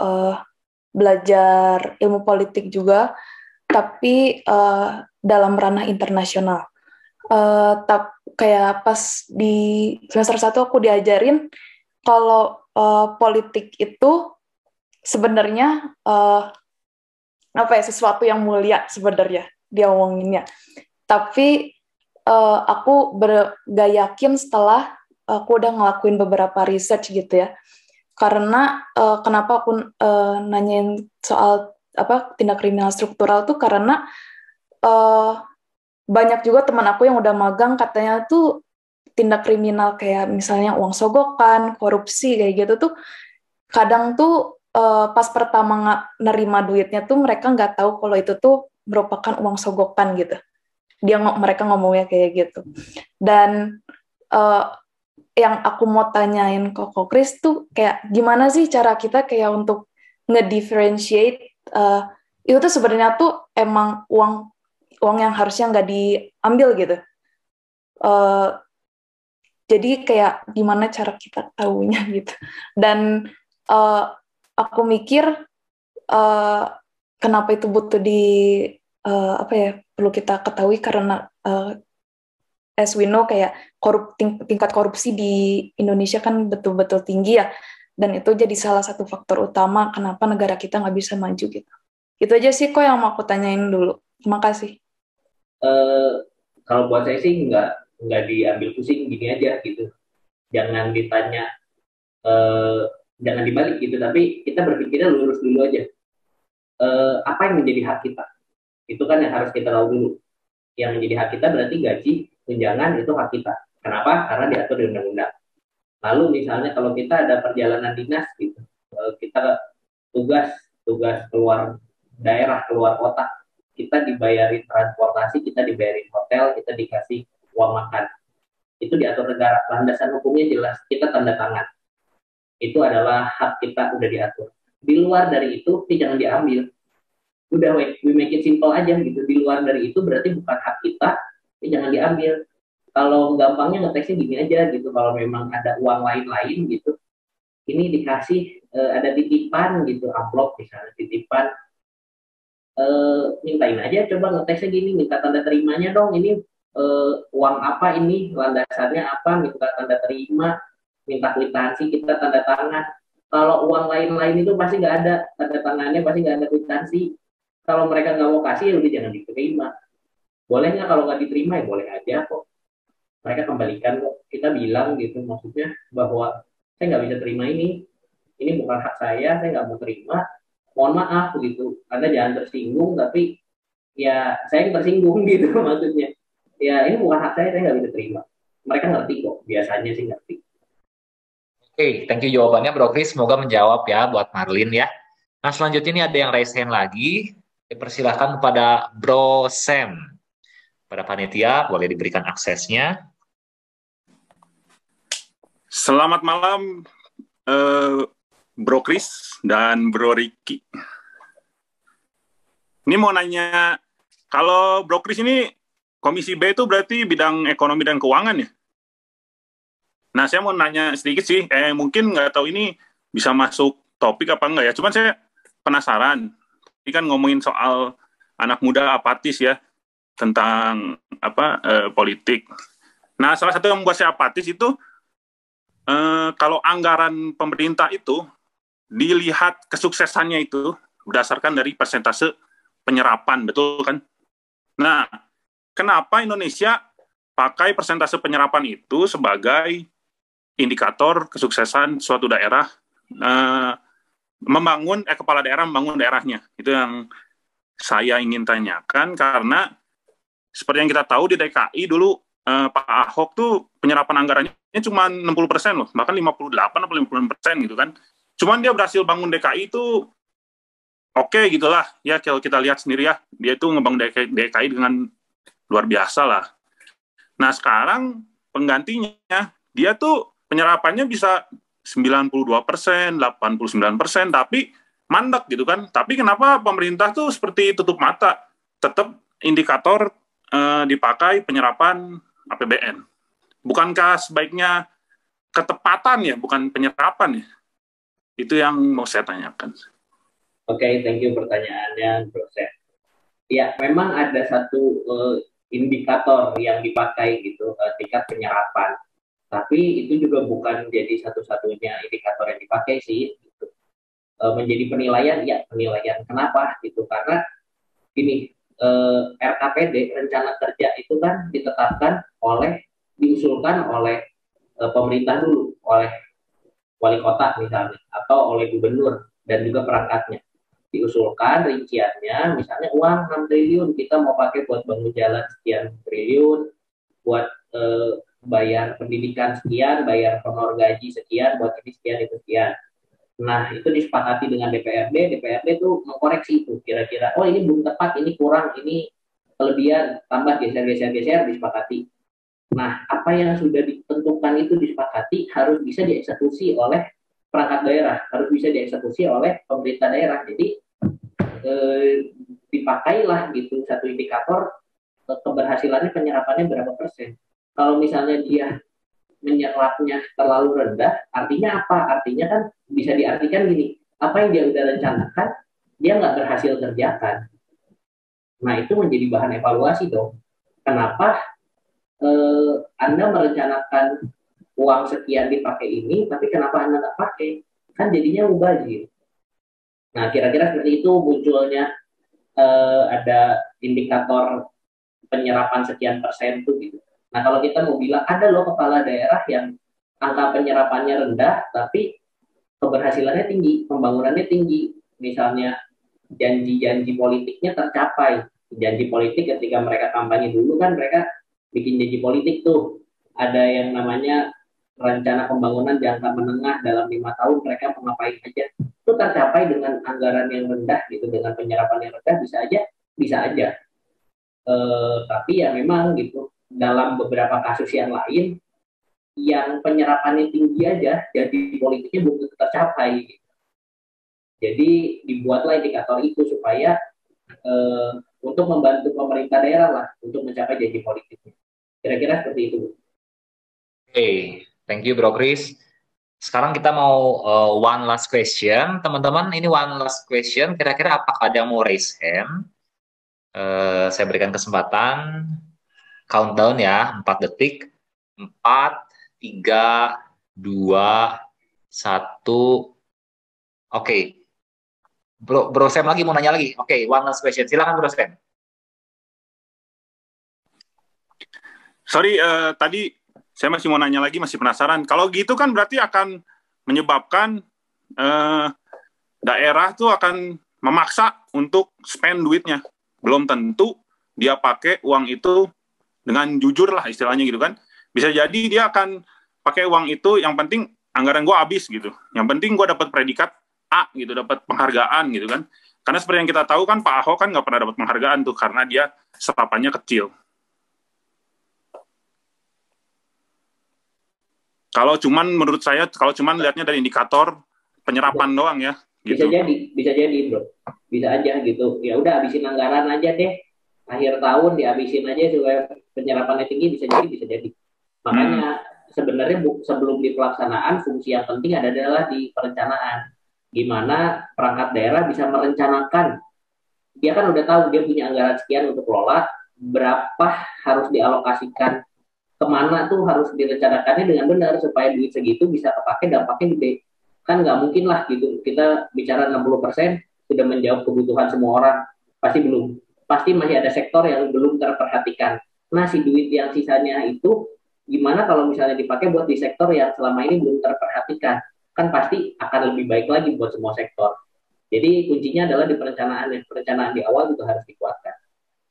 belajar ilmu politik juga, tapi dalam ranah internasional. Kayak pas di semester 1 aku diajarin kalau politik itu sebenarnya sesuatu yang mulia sebenarnya dia omonginnya. Tapi aku gak yakin setelah aku udah ngelakuin beberapa research gitu ya. Karena kenapa aku nanyain soal tindak kriminal struktural tuh karena banyak juga teman aku yang udah magang katanya tuh tindak kriminal kayak misalnya uang sogokan, korupsi kayak gitu tuh kadang tuh pas pertama nerima duitnya tuh mereka nggak tahu kalau itu tuh merupakan uang sogokan gitu. Mereka ngomongnya kayak gitu. Dan yang aku mau tanyain ke Ko Chris tuh kayak gimana sih cara kita kayak untuk ngedifferentiate itu tuh sebenarnya tuh emang uang yang harusnya nggak diambil gitu. Jadi kayak gimana cara kita tahunya gitu. Dan aku mikir kenapa itu butuh perlu kita ketahui karena as we know kayak tingkat korupsi di Indonesia kan betul-betul tinggi ya. Dan itu jadi salah satu faktor utama kenapa negara kita nggak bisa maju gitu. Itu aja sih kok yang mau aku tanyain dulu. Terima kasih. Kalau buat saya sih nggak diambil pusing, gini aja gitu, jangan ditanya, jangan dibalik gitu, tapi kita berpikirnya lurus dulu aja. Apa yang menjadi hak kita, itu kan yang harus kita tahu dulu. Yang menjadi hak kita berarti gaji, tunjangan itu hak kita. Kenapa? Karena diatur di undang-undang. Lalu misalnya kalau kita ada perjalanan dinas gitu, kita tugas keluar daerah, keluar kota, kita dibayarin transportasi, kita dibayarin hotel, kita dikasih uang makan. Itu diatur negara, landasan hukumnya jelas, kita tanda tangan. Itu adalah hak kita, udah diatur. Di luar dari itu, jangan diambil. Udah, we make it simple aja gitu. Di luar dari itu berarti bukan hak kita, jangan diambil. Kalau gampangnya ngeteksnya gini aja gitu, kalau memang ada uang lain-lain gitu, ini dikasih, ada titipan gitu, amplop misalnya, titipan, mintain aja, coba ngetesnya gini, minta tanda terimanya dong, ini uang apa ini, landasannya apa, minta tanda terima, minta kwitansi, kita tanda tangan. Kalau uang lain-lain itu pasti nggak ada tanda tangannya, pasti nggak ada kwitansi. Kalau mereka nggak mau kasih, ya udah jangan diterima. Boleh nggak kalau nggak diterima, ya boleh aja kok. Mereka kembalikan kok. Kita bilang gitu, maksudnya bahwa saya nggak bisa terima ini bukan hak saya nggak mau terima, mohon maaf gitu, Anda jangan tersinggung, tapi ya saya yang tersinggung gitu maksudnya. Ya ini bukan hak saya nggak bisa terima. Mereka ngerti kok, biasanya sih ngerti. Oke, thank you jawabannya Bro Chris, semoga menjawab ya buat Marlin ya. Nah selanjutnya ini ada yang raise hand lagi, dipersilahkan kepada Bro Sam. Pada panitia boleh diberikan aksesnya. Selamat malam Bro Chris dan Bro Ricky. Ini mau nanya, kalau Bro Chris ini Komisi B itu berarti bidang ekonomi dan keuangan ya? Nah, saya mau nanya sedikit sih, mungkin nggak tahu ini bisa masuk topik apa enggak ya, cuman saya penasaran. Ini kan ngomongin soal anak muda apatis ya tentang politik. Nah, salah satu yang membuat saya apatis itu kalau anggaran pemerintah itu dilihat kesuksesannya itu berdasarkan dari persentase penyerapan, betul kan? Nah, kenapa Indonesia pakai persentase penyerapan itu sebagai indikator kesuksesan suatu daerah kepala daerah membangun daerahnya? Itu yang saya ingin tanyakan, karena seperti yang kita tahu di DKI dulu Pak Ahok tuh penyerapan anggarannya cuma 60% loh, bahkan 58 atau 50% gitu kan. Cuman dia berhasil bangun DKI itu oke gitulah. Ya kalau kita lihat sendiri ya, dia itu ngebangun DKI dengan luar biasa lah. Nah sekarang penggantinya, dia tuh penyerapannya bisa 92%, 89%, tapi mandek gitu kan. Tapi kenapa pemerintah tuh seperti tutup mata? Tetap indikator dipakai penyerapan APBN. Bukankah sebaiknya ketepatan ya, bukan penyerapan ya? Itu yang mau saya tanyakan. Oke, thank you pertanyaannya, Bro Sen. Ya, memang ada satu indikator yang dipakai gitu, tingkat penyerapan. Tapi itu juga bukan jadi satu-satunya indikator yang dipakai sih. Gitu. Menjadi penilaian, ya penilaian. Kenapa? Gitu. Karena ini RKPD, rencana kerja itu kan diusulkan oleh pemerintah dulu, oleh wali kota misalnya, atau oleh gubernur dan juga perangkatnya. Diusulkan rinciannya, misalnya uang 6 triliun kita mau pakai buat bangun jalan sekian triliun, buat bayar pendidikan sekian, bayar honor gaji sekian, buat ini sekian, itu sekian. Nah, itu disepakati dengan DPRD itu mengkoreksi itu, kira-kira, oh ini belum tepat, ini kurang, ini kelebihan, tambah, geser, disepakati. Nah, apa yang sudah ditentukan itu disepakati harus bisa dieksekusi oleh perangkat daerah, harus bisa dieksekusi oleh pemerintah daerah. Jadi, dipakailah gitu satu indikator keberhasilannya penyerapannya berapa persen. Kalau misalnya dia menyerapnya terlalu rendah, artinya apa? Artinya kan bisa diartikan gini, apa yang dia udah rencanakan, dia nggak berhasil kerjakan. Nah, itu menjadi bahan evaluasi dong. Kenapa Anda merencanakan uang sekian dipakai ini, tapi kenapa Anda nggak pakai? Kan jadinya mubazir. Nah, kira-kira seperti itu munculnya ada indikator penyerapan sekian persen tuh gitu. Nah, kalau kita mau bilang ada loh kepala daerah yang angka penyerapannya rendah, tapi keberhasilannya tinggi, pembangunannya tinggi. Misalnya janji-janji politiknya tercapai. Janji politik ketika mereka kampanye dulu kan mereka bikin janji politik tuh. Ada yang namanya rencana pembangunan jangka menengah dalam 5 tahun mereka mau ngapain aja. Itu tercapai dengan anggaran yang rendah gitu, dengan penyerapan yang rendah bisa aja. Tapi ya memang gitu, dalam beberapa kasus yang lain yang penyerapannya tinggi aja jadi politiknya belum tentu tercapai gitu. Jadi dibuatlah indikator itu supaya untuk membantu pemerintah daerah lah untuk mencapai janji politiknya. Kira-kira seperti itu. Oke, thank you Bro Chris. Sekarang kita mau one last question, teman-teman. Ini one last question. Kira-kira apakah ada yang mau raise hand? Saya berikan kesempatan. Countdown ya, 4 detik. 4, 3, 2, 1. Oke. Bro Sam lagi mau nanya lagi. Oke, one last question. Silakan Bro Sam. Sorry, tadi saya masih mau nanya lagi, masih penasaran. Kalau gitu kan berarti akan menyebabkan daerah tuh akan memaksa untuk spend duitnya. Belum tentu dia pakai uang itu dengan jujur lah istilahnya gitu kan. Bisa jadi dia akan pakai uang itu, yang penting anggaran gue habis gitu. Yang penting gue dapat predikat A gitu, dapat penghargaan gitu kan. Karena seperti yang kita tahu kan Pak Ahok kan nggak pernah dapat penghargaan tuh karena dia serapannya kecil. Kalau cuman menurut saya, kalau cuman lihatnya dari indikator penyerapan doang ya. Gitu. Bisa jadi bro, bisa aja gitu. Ya udah habisin anggaran aja deh, akhir tahun dihabisin aja supaya penyerapannya tinggi, bisa jadi. Makanya sebenarnya sebelum di pelaksanaan fungsi yang penting adalah di perencanaan. gimana perangkat daerah bisa merencanakan. Dia kan udah tahu dia punya anggaran sekian untuk kelola, berapa harus dialokasikan kemana tuh harus direncanakannya dengan benar supaya duit segitu bisa kepake dampaknya gede. Kan nggak mungkin lah gitu kita bicara 60% sudah menjawab kebutuhan semua orang, pasti belum, pasti masih ada sektor yang belum terperhatikan. Nah si duit yang sisanya itu gimana kalau misalnya dipakai buat di sektor yang selama ini belum terperhatikan, kan pasti akan lebih baik lagi buat semua sektor. Jadi kuncinya adalah di perencanaan, dan perencanaan di awal juga harus dikuatkan.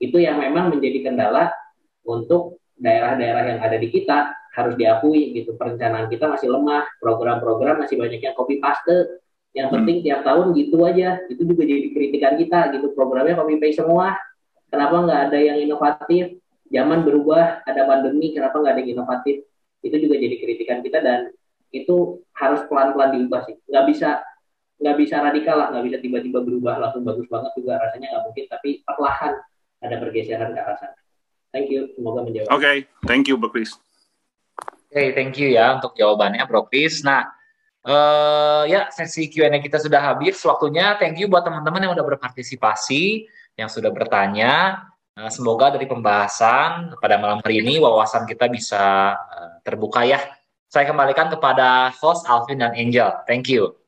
Itu yang memang menjadi kendala untuk daerah-daerah yang ada di kita, harus diakui gitu, perencanaan kita masih lemah, program-program masih banyak yang copy paste. Yang penting tiap tahun gitu aja, itu juga jadi kritikan kita gitu, programnya copy paste semua. Kenapa nggak ada yang inovatif? Zaman berubah, ada pandemi, kenapa nggak ada yang inovatif? Itu juga jadi kritikan kita dan itu harus pelan-pelan diubah sih. Nggak bisa radikal lah, nggak bisa tiba-tiba berubah langsung bagus banget juga rasanya nggak mungkin, tapi perlahan ada pergeseran ke arah sana. Thank you, semoga menjawab. Oke, thank you, Bro Kris. Oke, thank you ya untuk jawabannya, Bro Kris. Nah, ya sesi Q&A kita sudah habis waktunya. Thank you buat teman-teman yang udah berpartisipasi, yang sudah bertanya. Semoga dari pembahasan pada malam hari ini wawasan kita bisa terbuka ya. Saya kembalikan kepada host Alvin dan Angel. Thank you.